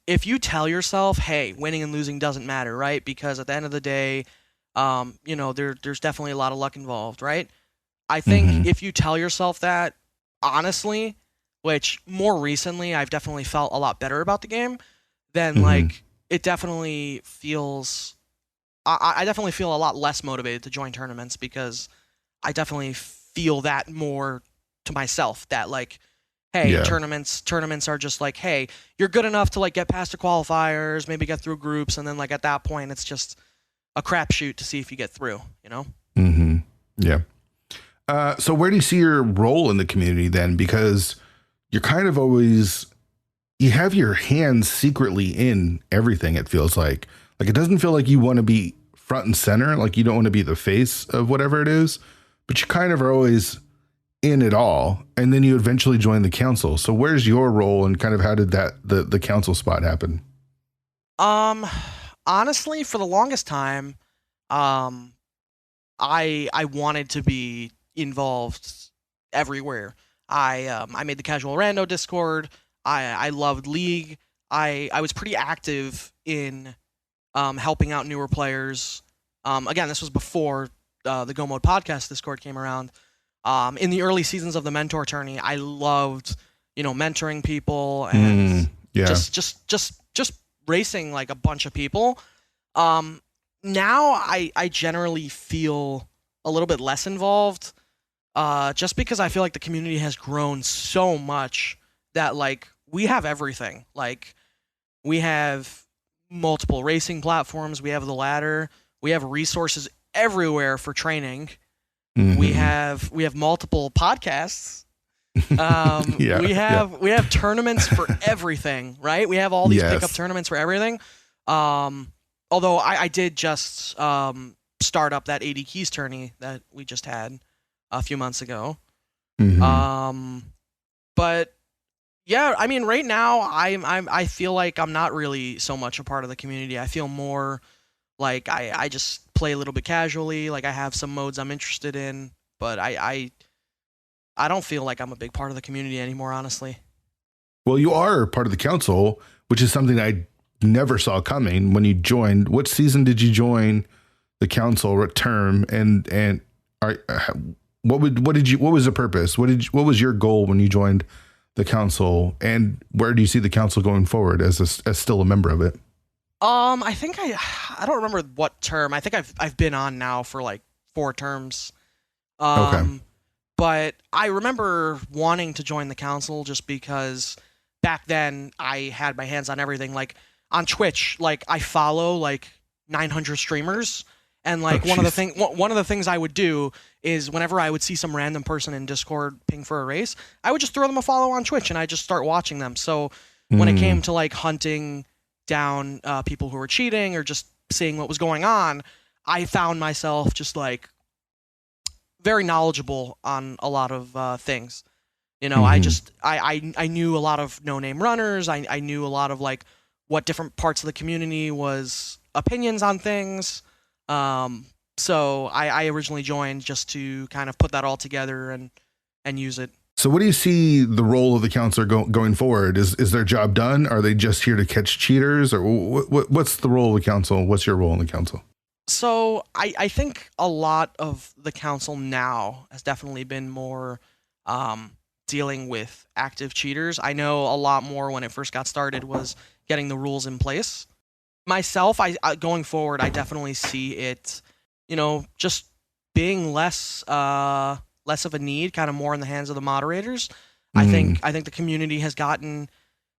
B: if you tell yourself, hey, winning and losing doesn't matter, right? Because at the end of the day, there's definitely a lot of luck involved, right? I think if you tell yourself that honestly, which more recently I've definitely felt a lot better about the game, then like it definitely feels, I definitely feel a lot less motivated to join tournaments because I definitely feel that more to myself that like, hey, tournaments are just like, hey, you're good enough to like get past the qualifiers, maybe get through groups, and then like at that point it's just a crapshoot to see if you get through,
A: Yeah. So where do you see your role in the community then? Because you're kind of always, you have your hands secretly in everything. It feels like it doesn't feel like you want to be front and center. Like you don't want to be the face of whatever it is, but you kind of are always in it all. And then you eventually join the council. So where's your role and kind of how did the council spot happen?
B: Honestly, for the longest time, I wanted to be involved everywhere. I made the Casual Rando Discord. I loved League. I was pretty active in helping out newer players. Again, this was before the Go Mode Podcast Discord came around. In the early seasons of the Mentor Tourney, I loved, mentoring people and just racing like a bunch of people. Um, Now I generally feel a little bit less involved, just because I feel like the community has grown so much that like we have everything. Like we have multiple racing platforms, we have the ladder, we have resources everywhere for training. We have multiple podcasts.
A: Yeah.
B: We have tournaments for everything, right? We have all these pickup tournaments for everything. Although I did just start up that 80 keys tourney that we just had a few months ago. But yeah, I mean, right now I feel like I'm not really so much a part of the community. I feel more like I just play a little bit casually. Like I have some modes I'm interested in, but I don't feel like I'm a big part of the community anymore, honestly.
A: Well, you are part of the council, which is something I never saw coming when you joined. What season did you join the council? What term? And what was the purpose? What was your goal when you joined the council? And where do you see the council going forward as still a member of it?
B: I think I don't remember what term. I think I've been on now for like 4 terms.
A: Okay.
B: But I remember wanting to join the council just because back then I had my hands on everything. Like on Twitch, like I follow like 900 streamers, and like one of the things I would do is whenever I would see some random person in Discord ping for a race, I would just throw them a follow on Twitch and I just start watching them. So when it came to like hunting down people who were cheating or just seeing what was going on, I found myself just like very knowledgeable on a lot of things. You know, I knew a lot of no-name runners. I knew a lot of like what different parts of the community was opinions on things. So I originally joined just to kind of put that all together and use it.
A: So what do you see the role of the council going forward? Is their job done? Are they just here to catch cheaters? Or what's the role of the council? What's your role in the council?
B: So I think a lot of the council now has definitely been more dealing with active cheaters. I know a lot more when it first got started was getting the rules in place. Myself, I going forward, I definitely see it, you know, just being less of a need, kind of more in the hands of the moderators. I think the community has gotten,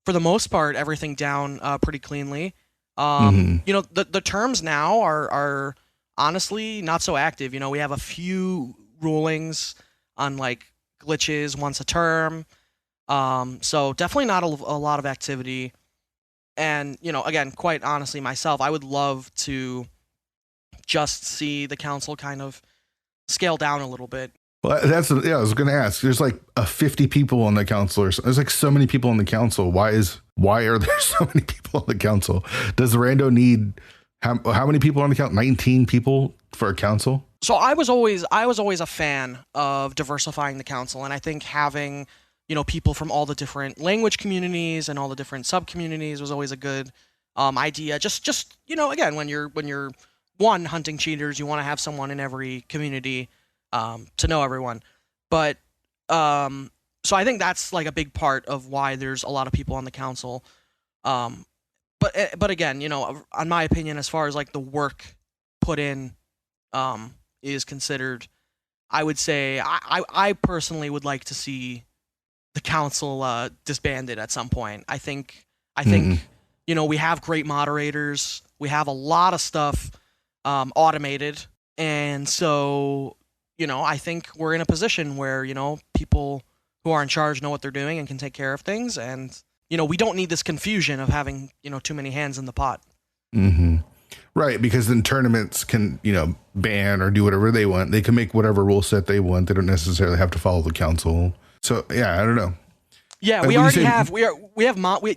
B: for the most part, everything down pretty cleanly. You know, the terms now are honestly not so active. You know, we have a few rulings on like glitches once a term. So definitely not a lot of activity. And, you know, again, quite honestly, myself, I would love to just see the council kind of scale down a little bit.
A: Well, I was going to ask. There's like 50 people on the council. There's like so many people on the council. Why are there so many people on the council? Does Rando need how many people on the council? 19 people for a council?
B: So I was always a fan of diversifying the council, and I think having, you know, people from all the different language communities and all the different sub communities was always a good idea. Just you know, again, when you're hunting cheaters, you want to have someone in every community to know everyone. But so I think that's like a big part of why there's a lot of people on the council. But again, you know, on my opinion, as far as like the work put in is considered, I would say I personally would like to see the council disbanded at some point. I think you know, we have great moderators. We have a lot of stuff automated, and so, you know, I think we're in a position where, you know, people who are in charge know what they're doing and can take care of things, and, you know, we don't need this confusion of having, you know, too many hands in the pot.
A: Right, because then tournaments can, you know, ban or do whatever they want. They can make whatever rule set they want. They don't necessarily have to follow the council. So yeah, I don't know.
B: Yeah, we already have we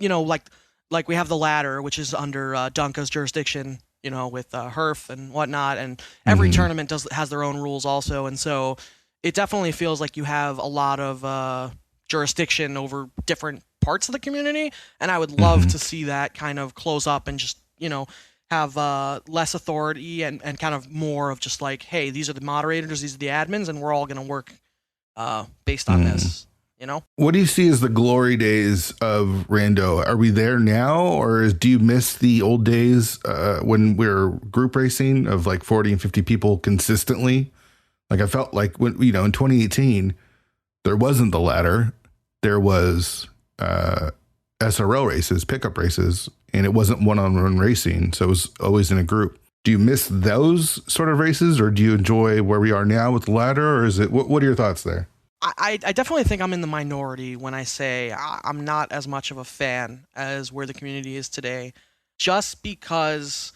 B: you know, like we have the ladder, which is under Dunka's jurisdiction, you know, with Herf and whatnot, and every tournament has their own rules also, and so it definitely feels like you have a lot of jurisdiction over different parts of the community, and I would love to see that kind of close up and just, you know, have less authority and kind of more of just like, hey, these are the moderators, these are the admins, and we're all going to work based on this. you know?
A: What do you see as the glory days of Rando? Are we there now, or do you miss the old days when we were group racing of like 40 and 50 people consistently? Like I felt like when, in 2018, there wasn't the ladder. There was SRL races, pickup races, and it wasn't one-on-one racing. So it was always in a group. Do you miss those sort of races, or do you enjoy where we are now with the ladder, or is it, what are your thoughts there?
B: I definitely think I'm in the minority when I say I'm not as much of a fan as where the community is today, just because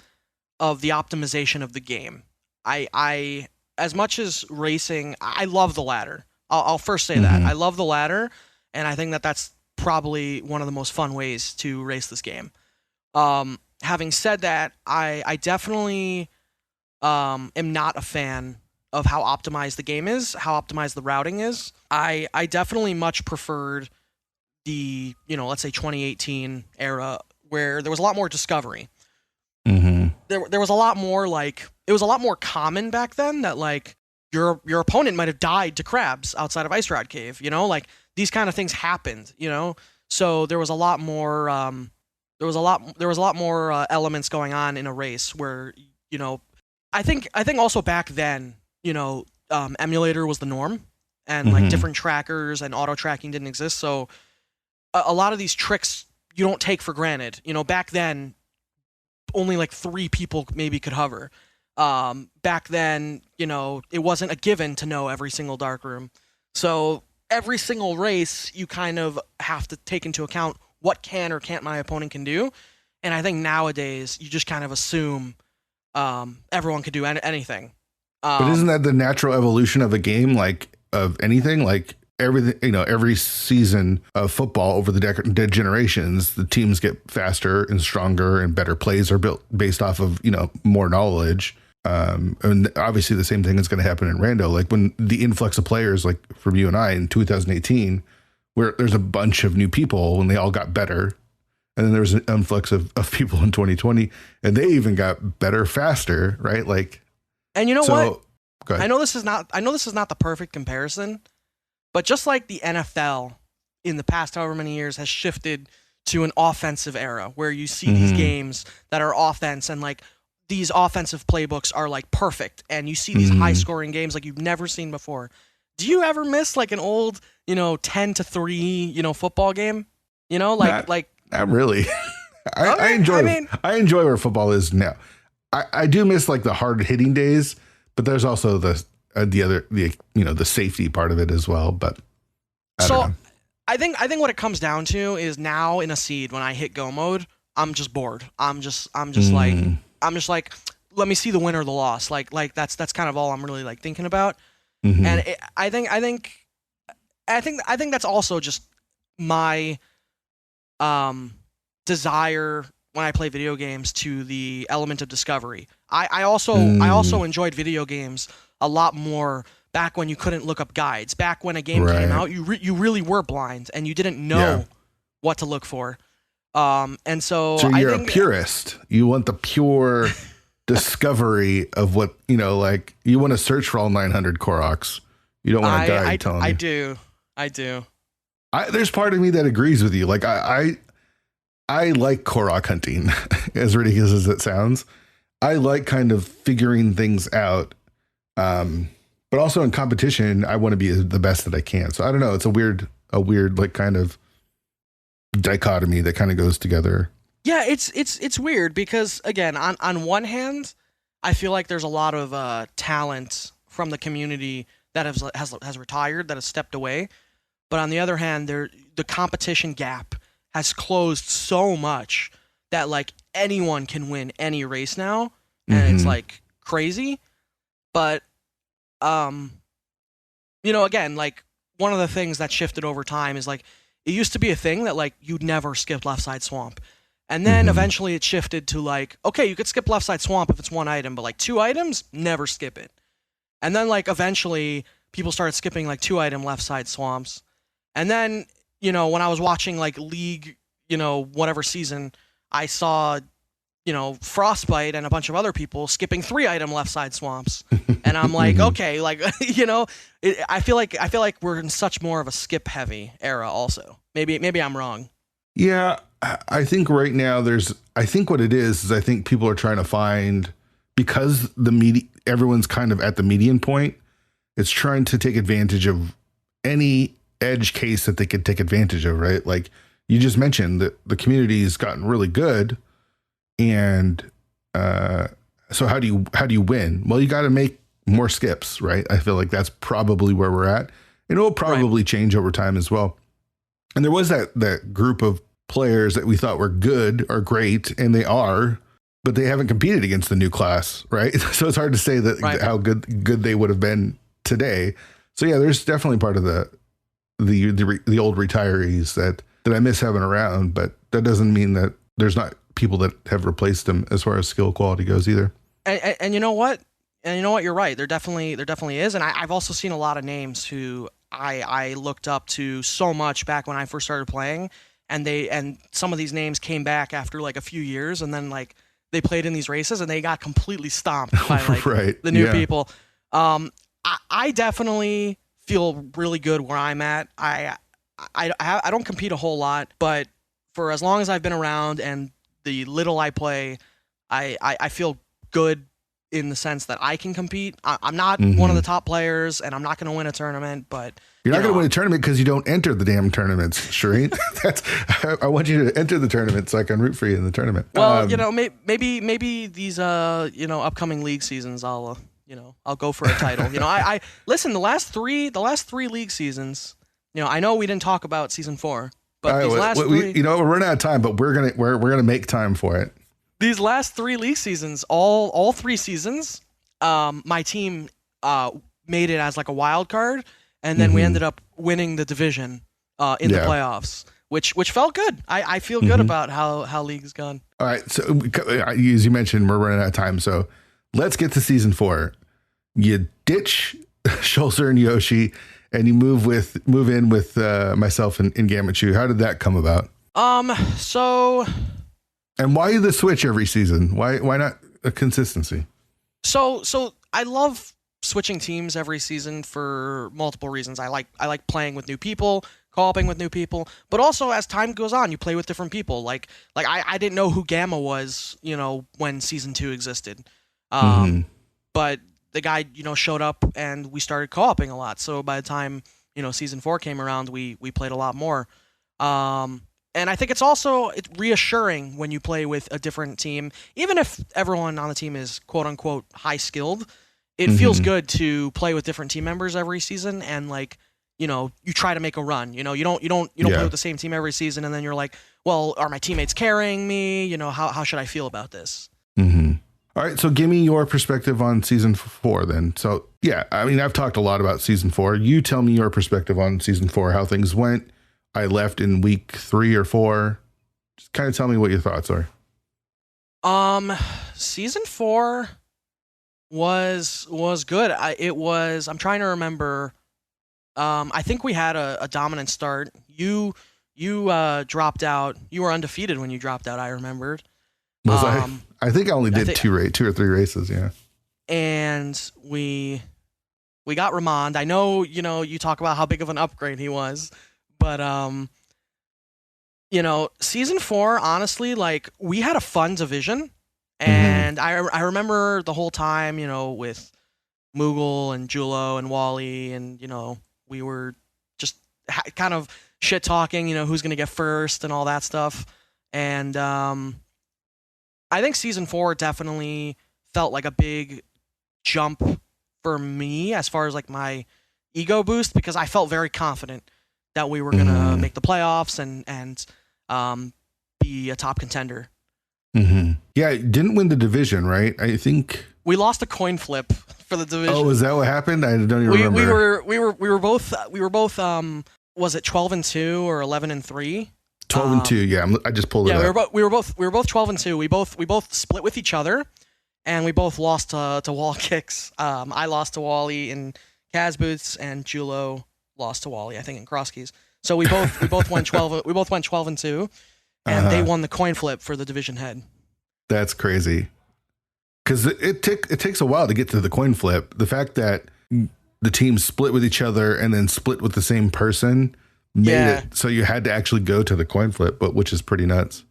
B: of the optimization of the game. I as much as racing, I love the ladder. I'll first say that. I love the ladder, and I think that that's probably one of the most fun ways to race this game. Having said that, I definitely am not a fan of how optimized the game is, how optimized the routing is. I definitely much preferred the, let's say 2018 era where there was a lot more discovery. There was a lot more it was a lot more common back then that your opponent might have died to crabs outside of Ice Rod Cave, these kind of things happened, So there was a lot more elements going on in a race where, I think also back then, emulator was the norm, and different trackers and auto tracking didn't exist. So a lot of these tricks you don't take for granted. Back then, only 3 people maybe could hover. Back then, it wasn't a given to know every single dark room. So every single race, you kind of have to take into account what can or can't my opponent can do. And I think nowadays you just kind of assume everyone could do anything.
A: But isn't that the natural evolution of a game, of anything? Everything, every season of football over the generations, the teams get faster and stronger, and better plays are built based off of, more knowledge. And obviously the same thing is going to happen in Rando. When the influx of players, from you and I in 2018, where there's a bunch of new people and they all got better. And then there was an influx of people in 2020, and they even got better faster, right?
B: And you know what? Go ahead. I know this is not the perfect comparison, but just like the NFL in the past however many years has shifted to an offensive era where you see these games that are offense, and these offensive playbooks are perfect, and you see these high scoring games like you've never seen before. Do you ever miss an old, 10-3, football game? Not
A: really. I enjoy where football is now. I do miss the hard hitting days, but there's also the safety part of it as well. But
B: I think what it comes down to is now in a seed, when I hit go mode, I'm just bored. I'm just like, let me see the win or the loss. That's kind of all I'm really thinking about. And I think that's also just my desire when I play video games to the element of discovery. I also enjoyed video games a lot more back when you couldn't look up guides. Back when a game came out, you really were blind and you didn't know what to look for. And so
A: you're a purist. You want the pure discovery of what, you want to search for all 900 Koroks. You don't want a guide telling you.
B: I do.
A: There's part of me that agrees with you. I like Korok hunting, as ridiculous as it sounds. I like kind of figuring things out. But also in competition, I want to be the best that I can. So I don't know. It's a weird kind of dichotomy that kind of goes together.
B: Yeah, it's weird because, again, on one hand, I feel like there's a lot of talent from the community that has retired, that has stepped away. But on the other hand, the competition gap has closed so much that anyone can win any race now, and it's crazy. But again, one of the things that shifted over time is it used to be a thing that you'd never skip left side swamp. And then eventually it shifted to okay, you could skip left side swamp if it's one item, but 2 items, never skip it. And then eventually people started skipping 2 item left side swamps. And then, when I was watching League, whatever season, I saw Frostbite and a bunch of other people skipping 3-item left side swamps, and I'm like, okay, like I feel like we're in such more of a skip heavy era. Also, maybe I'm wrong.
A: Yeah, I think right now I think what it is I think people are trying to find, because everyone's kind of at the median point. It's trying to take advantage of any edge case that they could take advantage of, right? Like you just mentioned that the community has gotten really good. And so how do you win? Well, you got to make more skips, right? I feel like that's probably where we're at. And it will probably change over time as well. And there was that group of players that we thought were good or great, and they are, but they haven't competed against the new class, right? So it's hard to say that how good they would have been today. So yeah, there's definitely part of the old retirees that I miss having around, but that doesn't mean that there's not people that have replaced them as far as skill quality goes either.
B: And you know what? You're right. There definitely is. And I've also seen a lot of names who I looked up to so much back when I first started playing, and some of these names came back after like a few years, and then like they played in these races and they got completely stomped by like the new people. I definitely feel really good where I'm at. I don't compete a whole lot, but for as long as I've been around and the little I play, I feel good in the sense that I can compete. I'm not one of the top players, and I'm not going to win a tournament, but
A: you're not going to win a tournament because you don't enter the damn tournaments, Shareen. I want you to enter the tournament so I can root for you in the tournament.
B: Well, maybe these upcoming league seasons I'll go for a title. I listen, the last three league seasons, I know we didn't talk about season 4, but these last three,
A: we're running out of time, but we're gonna make time for it.
B: These last 3 league seasons, all 3 seasons, my team made it as like a wild card, and then we ended up winning the division in the playoffs, which felt good. I feel good about how league's gone.
A: All right, so as you mentioned, we're running out of time, so let's get to season 4. You ditch Schulzer and Yoshi, and you move in with myself and Gamecube. How did that come about? And why the switch every season? Why not a consistency?
B: So I love switching teams every season for multiple reasons. I like playing with new people, co-oping with new people, but also as time goes on, you play with different people. Like I didn't know who Gamma was, when season 2 existed. But the guy, showed up and we started co-oping a lot. So by the time, season 4 came around, we played a lot more. And I think it's reassuring when you play with a different team, even if everyone on the team is quote unquote high skilled. It feels good to play with different team members every season, and you try to make a run. You don't play with the same team every season, and then you're like, well, are my teammates carrying me? How should I feel about this?
A: All right, so give me your perspective on season 4 then. So yeah, I mean, I've talked a lot about season 4. You tell me your perspective on season 4, how things went. I left in week 3 or 4. Just kind of tell me what your thoughts are.
B: Season 4 was good. I'm trying to remember. I think we had a dominant start. You dropped out. You were undefeated when you dropped out, I remembered.
A: Was I think I only did 2 or 3 races, yeah. And
B: we got Ramond. I know, you talk about how big of an upgrade he was, but season 4, honestly, like, we had a fun division, and I remember the whole time, with Moogle and Julo and Wally, and we were just kind of shit talking, who's gonna get first and all that stuff, and I think season 4 definitely felt like a big jump for me as far as like my ego boost, because I felt very confident that we were gonna make the playoffs and be a top contender.
A: Yeah, didn't win the division, right? I think
B: we lost a coin flip for the division.
A: Oh, is that what happened? I don't even remember.
B: We were both was it 12-2 or 11-3?
A: 12-2, yeah. I just pulled it up.
B: Yeah, we were both 12-2. We both split with each other, and we both lost to wall kicks. I lost to Wally in Kaz boots, and Julo lost to Wally, I think, in cross keys. So we both went 12. We both went 12-2, and they won the coin flip for the division head.
A: That's crazy. Because it takes a while to get to the coin flip. The fact that the teams split with each other and then split with the same person made it so you had to actually go to the coin flip, but which is pretty nuts.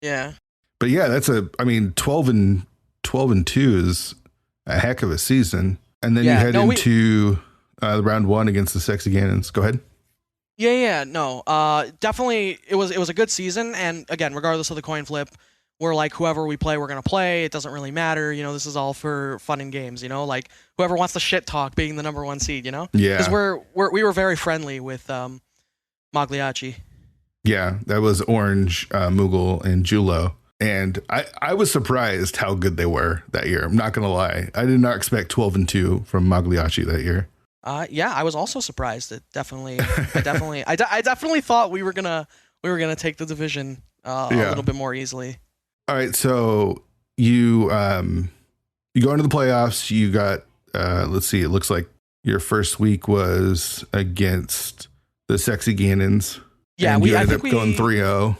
B: Yeah.
A: But yeah, 12 and 2 is a heck of a season. And then you head into round 1 against the Sexy Gannons. Go ahead.
B: Definitely it was a good season, and again, regardless of the coin flip, we're like, whoever we play, we're gonna play. It doesn't really matter, this is all for fun and games, like whoever wants to shit talk being the number 1 seed, Yeah. Because we were very friendly with Magliacci.
A: Yeah, that was Orange, Moogle, and Julo. And I was surprised how good they were that year. I'm not gonna lie. I did not expect 12 and 2 from Magliacci that year.
B: I was also surprised. I definitely thought we were gonna take the division a little bit more easily.
A: All right, so you go into the playoffs. You got let's see. It looks like your first week was against the Sexy Gannons.
B: Yeah,
A: and you ended up going 3-0.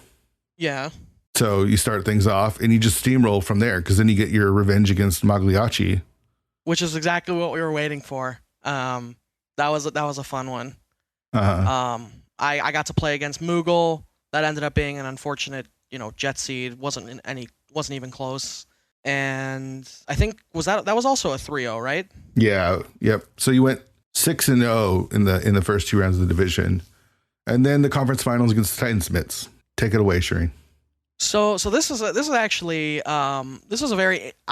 B: Yeah.
A: So you start things off, and you just steamroll from there, because then you get your revenge against Magliacci,
B: which is exactly what we were waiting for. That was a fun one.
A: Uh-huh.
B: I got to play against Moogle. That ended up being an unfortunate, jet seed. Wasn't even close. And I think that was also a 3-0, right?
A: Yeah. Yep. So you went 6-0 in the first 2 rounds of the division, and then the conference finals against the Titansmiths. Take it away, Shareen.
B: So this is actually I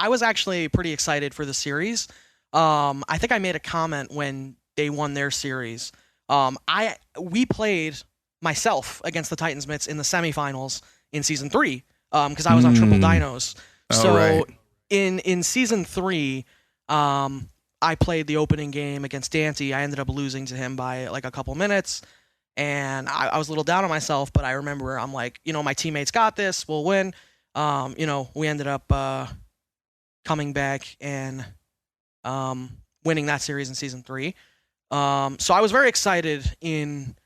B: was actually pretty excited for the series. I think I made a comment when they won their series. We played myself against the Titansmiths in the semifinals in season 3 because I was on Triple Dinos. So
A: right.
B: in season 3, I played the opening game against Dante. I ended up losing to him by like a couple minutes. And I was a little down on myself, but I remember I'm like, my teammates got this. We'll win. We ended up coming back and winning that series in season 3. So I was very excited in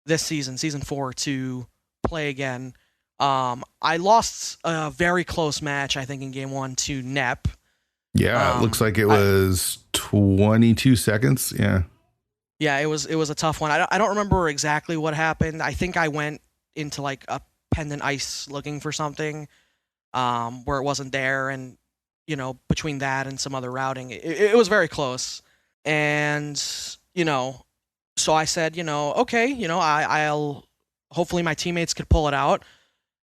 B: this season 4, to play again. I lost a very close match, I think, in game 1 to Nep.
A: Yeah, it looks like it was 22 seconds. Yeah.
B: Yeah, it was a tough one. I don't remember exactly what happened. I think I went into like a pendant ice looking for something where it wasn't there, and between that and some other routing, it was very close. And so I said, okay, I'll hopefully my teammates could pull it out.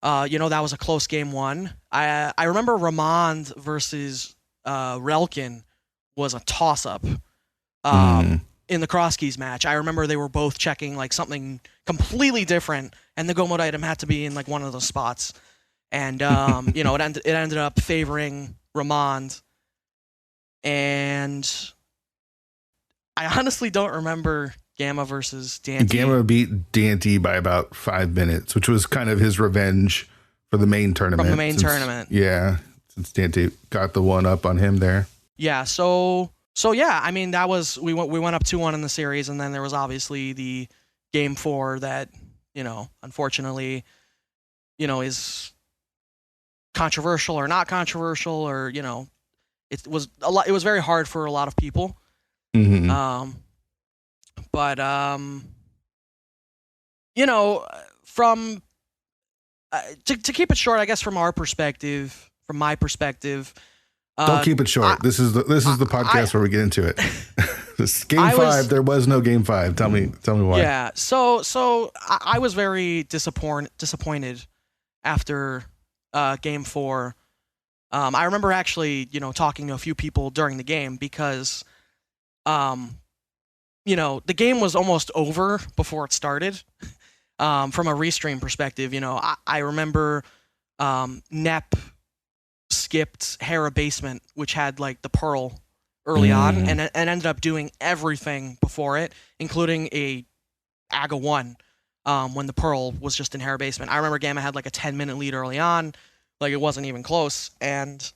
B: That was a close game 1. I remember Ramond versus Relkin was a toss up. In the cross keys match, I remember they were both checking like something completely different, and the go mode item had to be in like one of those spots. And it ended up favoring Ramond. And I honestly don't remember Gamma versus Dante.
A: Gamma beat Dante by about 5 minutes, which was kind of his revenge for the main tournament.
B: From the main tournament.
A: Yeah, since Dante got the one up on him there.
B: Yeah, so yeah, I mean, that was we went up 2-1 in the series, and then there was obviously the game 4 that unfortunately is controversial or not controversial, or it was very hard for a lot of people.
A: Mm-hmm.
B: But from to keep it short, I guess from my perspective.
A: Don't keep it short. This is the podcast where we get into it. This game 5, there was no game 5. Tell me why.
B: Yeah. So I was very disappointed after game 4. I remember actually, talking to a few people during the game, because the game was almost over before it started. From a restream perspective, I remember Nep skipped Hera Basement, which had like the Pearl early on, and ended up doing everything before it, including a Aga 1 when the Pearl was just in Hera Basement. I remember Gamma had like a 10-minute lead early on, like it wasn't even close. And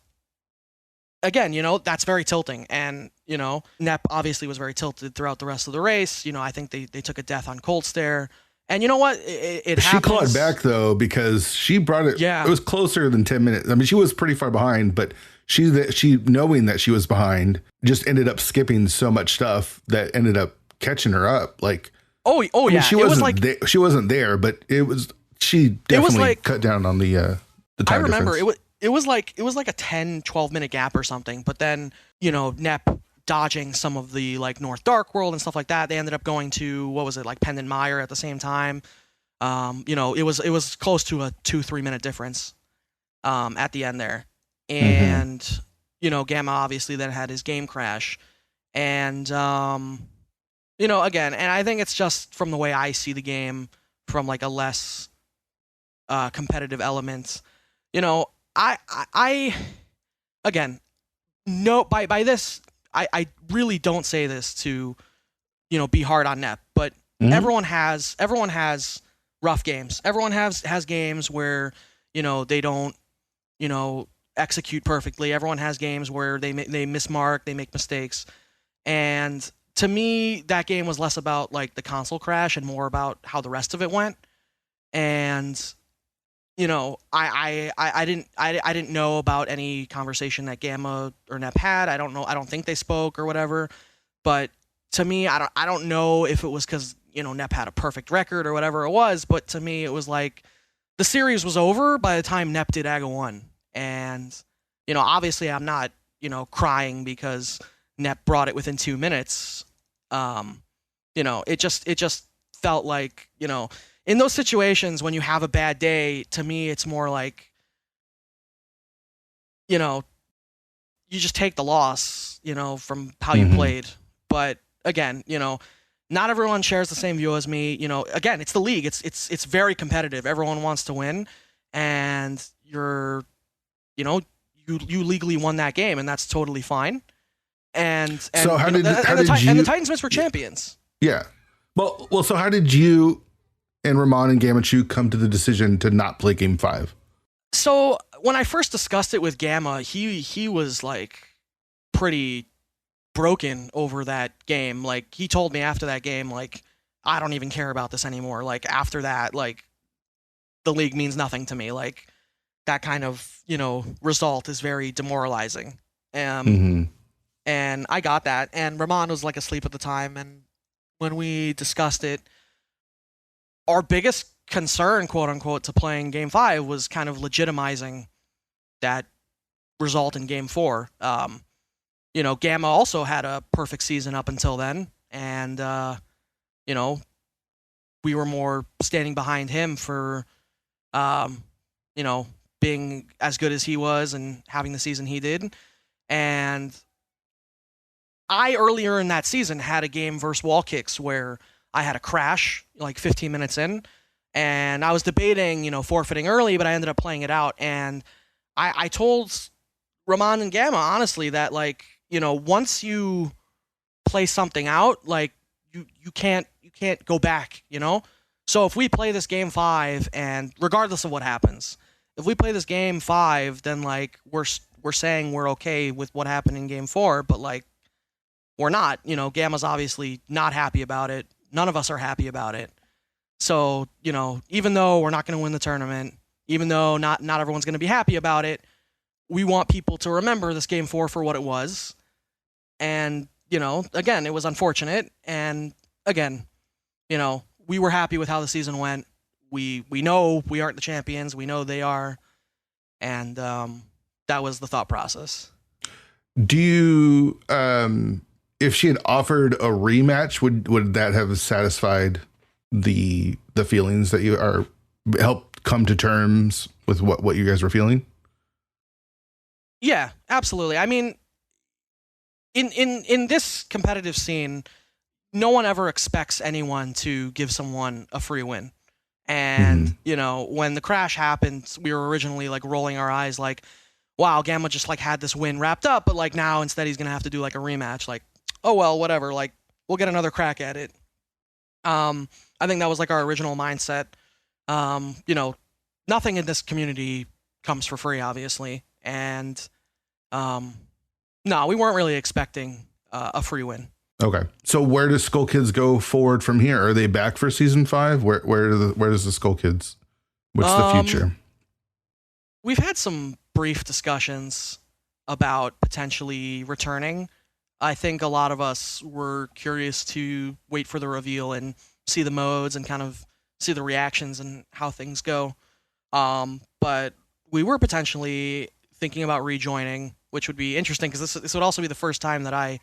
B: again, that's very tilting. And, Nep obviously was very tilted throughout the rest of the race. I think they took a death on Cold Stare, And you know what? It
A: She
B: happens.
A: clawed back though, because she brought it.
B: Yeah.
A: It was closer than 10 minutes. I mean, she was pretty far behind, but she knowing that she was behind just ended up skipping so much stuff that ended up catching her up. Like,
B: oh
A: I mean,
B: yeah.
A: she wasn't there, but she definitely cut down on the time
B: I remember
A: difference.
B: it was like a 10-12 minute gap or something, but then, Nep dodging some of the like North Dark World and stuff like that. They ended up going to, what was it, like Penn and Meyer at the same time. It was close to a 2-3 minute difference at the end there. And Gamma obviously then had his game crash. And again, and I think it's just from the way I see the game, from like a less competitive element. I again, no, by this, I really don't say this to, be hard on Nep, but everyone has rough games. Everyone has games where, they don't, execute perfectly. Everyone has games where they mismark, they make mistakes. And to me, that game was less about like the console crash and more about how the rest of it went. And I didn't know about any conversation that Gamma or Nep had. I don't think they spoke or whatever. But to me, I don't know if it was because Nep had a perfect record or whatever it was. But to me, it was like the series was over by the time Nep did AGA 1. And obviously, I'm not crying because Nep brought it within 2 minutes. It just felt like in those situations when you have a bad day, to me, it's more like, you just take the loss, from how you played. But again, not everyone shares the same view as me. Again, it's the league. It's very competitive. Everyone wants to win, and you legally won that game, and that's totally fine. And
A: so
B: the Titans Mist were champions.
A: Yeah. Well, so how did you and Ramon and Gamma Chu come to the decision to not play Game 5?
B: So when I first discussed it with Gamma, he was like pretty broken over that game. Like, he told me after that game, like, I don't even care about this anymore. Like, after that, like, the league means nothing to me. Like, that kind of, result is very demoralizing. And I got that. And Ramon was like asleep at the time. And when we discussed it, our biggest concern, quote unquote, to playing Game 5 was kind of legitimizing that result in Game 4. Gamma also had a perfect season up until then, and we were more standing behind him for being as good as he was and having the season he did. And I, earlier in that season, had a game versus Wall Kicks where I had a crash like 15 minutes in, and I was debating, forfeiting early, but I ended up playing it out. And I told Ramon and Gamma, honestly, that, like, once you play something out, like, you can't go back, So if we play this Game 5, and regardless of what happens, if we play this Game 5, then, like, we're saying we're okay with what happened in Game 4, but, like, we're not. Gamma's obviously not happy about it. None of us are happy about it. So, even though we're not going to win the tournament, even though not everyone's going to be happy about it, we want people to remember this Game 4 for what it was. And, again, it was unfortunate. And, again, we were happy with how the season went. We know we aren't the champions. We know they are. And that was the thought process.
A: Do you... if she had offered a rematch, would that have satisfied the feelings that you are helped come to terms with what you guys were feeling?
B: Yeah, absolutely. I mean, in this competitive scene, no one ever expects anyone to give someone a free win. And, when the crash happened, we were originally like rolling our eyes like, wow, Gamma just like had this win wrapped up, but like now instead he's going to have to do like a rematch. Like, oh, well, whatever. Like, we'll get another crack at it. I think that was like our original mindset. Nothing in this community comes for free, obviously. And no, we weren't really expecting a free win.
A: Okay. So where does Skull Kids go forward from here? Are they back for season 5? Where does the Skull Kids? What's the future?
B: We've had some brief discussions about potentially returning. I think a lot of us were curious to wait for the reveal and see the modes and kind of see the reactions and how things go. But we were potentially thinking about rejoining, which would be interesting because this would also be the first time that I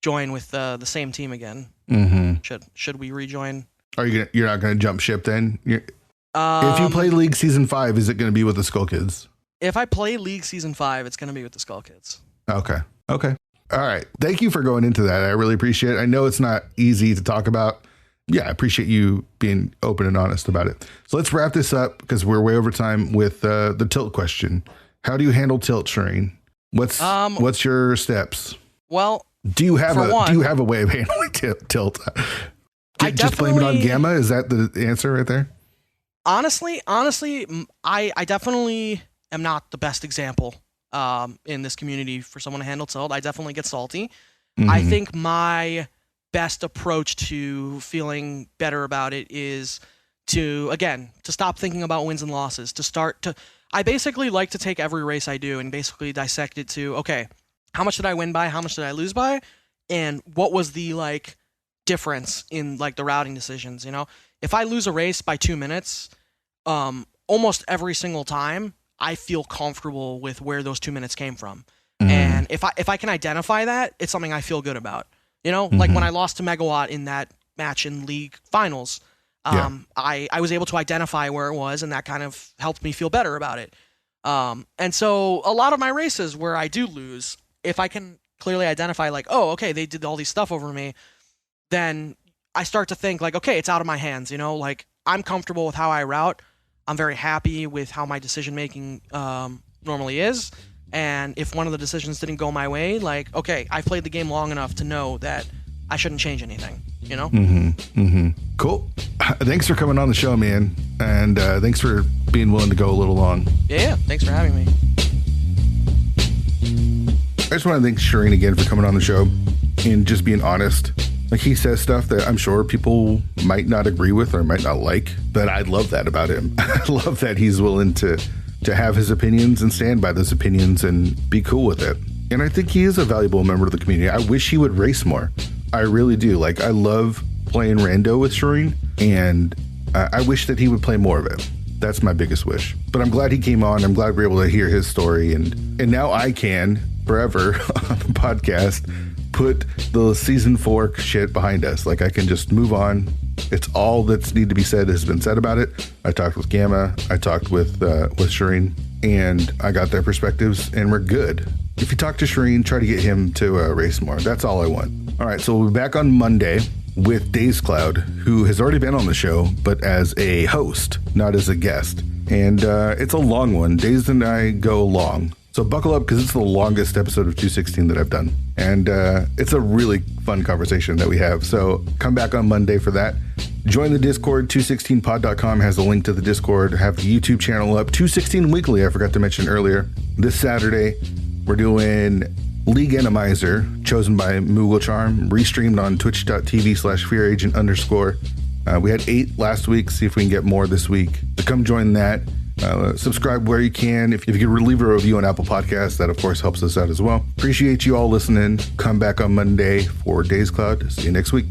B: join with the same team again.
A: Mm-hmm.
B: Should we rejoin?
A: You're not going to jump ship then? If you play League Season 5, is it going to be with the Skull Kids?
B: If I play League Season 5, it's going to be with the Skull Kids.
A: Okay. All right. Thank you for going into that. I really appreciate it. I know it's not easy to talk about. Yeah, I appreciate you being open and honest about it. So let's wrap this up because we're way over time with the tilt question. How do you handle tilt, Shareen? What's your steps?
B: Well,
A: do you have a way of handling tilt? Just blame it on Gamma? Is that the answer right there?
B: Honestly, I definitely am not the best example in this community for someone to handle tilt. I definitely get salty. Mm-hmm. I think my best approach to feeling better about it is to stop thinking about wins and losses, I basically like to take every race I do and basically dissect it to, okay, how much did I win by? How much did I lose by? And what was the difference in the routing decisions? If I lose a race by 2 minutes, almost every single time I feel comfortable with where those 2 minutes came from. Mm-hmm. And if I can identify that, it's something I feel good about. Mm-hmm. Like when I lost to Megawatt in that match in League Finals, I was able to identify where it was, and that kind of helped me feel better about it. And so a lot of my races where I do lose, if I can clearly identify okay, they did all these stuff over me, then I start to think okay, it's out of my hands, I'm comfortable with how I route. I'm very happy with how my decision making normally is. And if one of the decisions didn't go my way, okay, I played the game long enough to know that I shouldn't change anything,
A: Mm-hmm. Mm-hmm. Cool. Thanks for coming on the show, man. And thanks for being willing to go a little long.
B: Yeah. Thanks for having me.
A: I just want to thank Shareen again for coming on the show and just being honest. He says stuff that I'm sure people might not agree with or might not like, but I love that about him. I love that he's willing to have his opinions and stand by those opinions and be cool with it. And I think he is a valuable member of the community. I wish he would race more. I really do. I love playing Rando with Shareen, and I wish that he would play more of it. That's my biggest wish. But I'm glad he came on. I'm glad we're able to hear his story. And now I can, forever, on the podcast, put the season 4 shit behind us. I can just move on. It's all that's need to be said has been said about it. I talked with Gamma. I talked with Shareen, and I got their perspectives, and we're good. If you talk to Shareen, try to get him to race more. That's all I want. All right, so we'll be back on Monday with Days Cloud, who has already been on the show, but as a host, not as a guest. And it's a long one. Days and I go long. So buckle up because it's the longest episode of 216 that I've done. And it's a really fun conversation that we have. So come back on Monday for that. Join the Discord. 216pod.com has a link to the Discord. Have the YouTube channel up. 216 Weekly, I forgot to mention earlier. This Saturday, we're doing League Enemizer, chosen by Moogle Charm, restreamed on twitch.tv/fearagent_. We had 8 last week. See if we can get more this week. So come join that. Subscribe where you can. If you could leave a review on Apple Podcasts, that of course helps us out as well. Appreciate you all listening. Come back on Monday for Days Cloud. See you next week.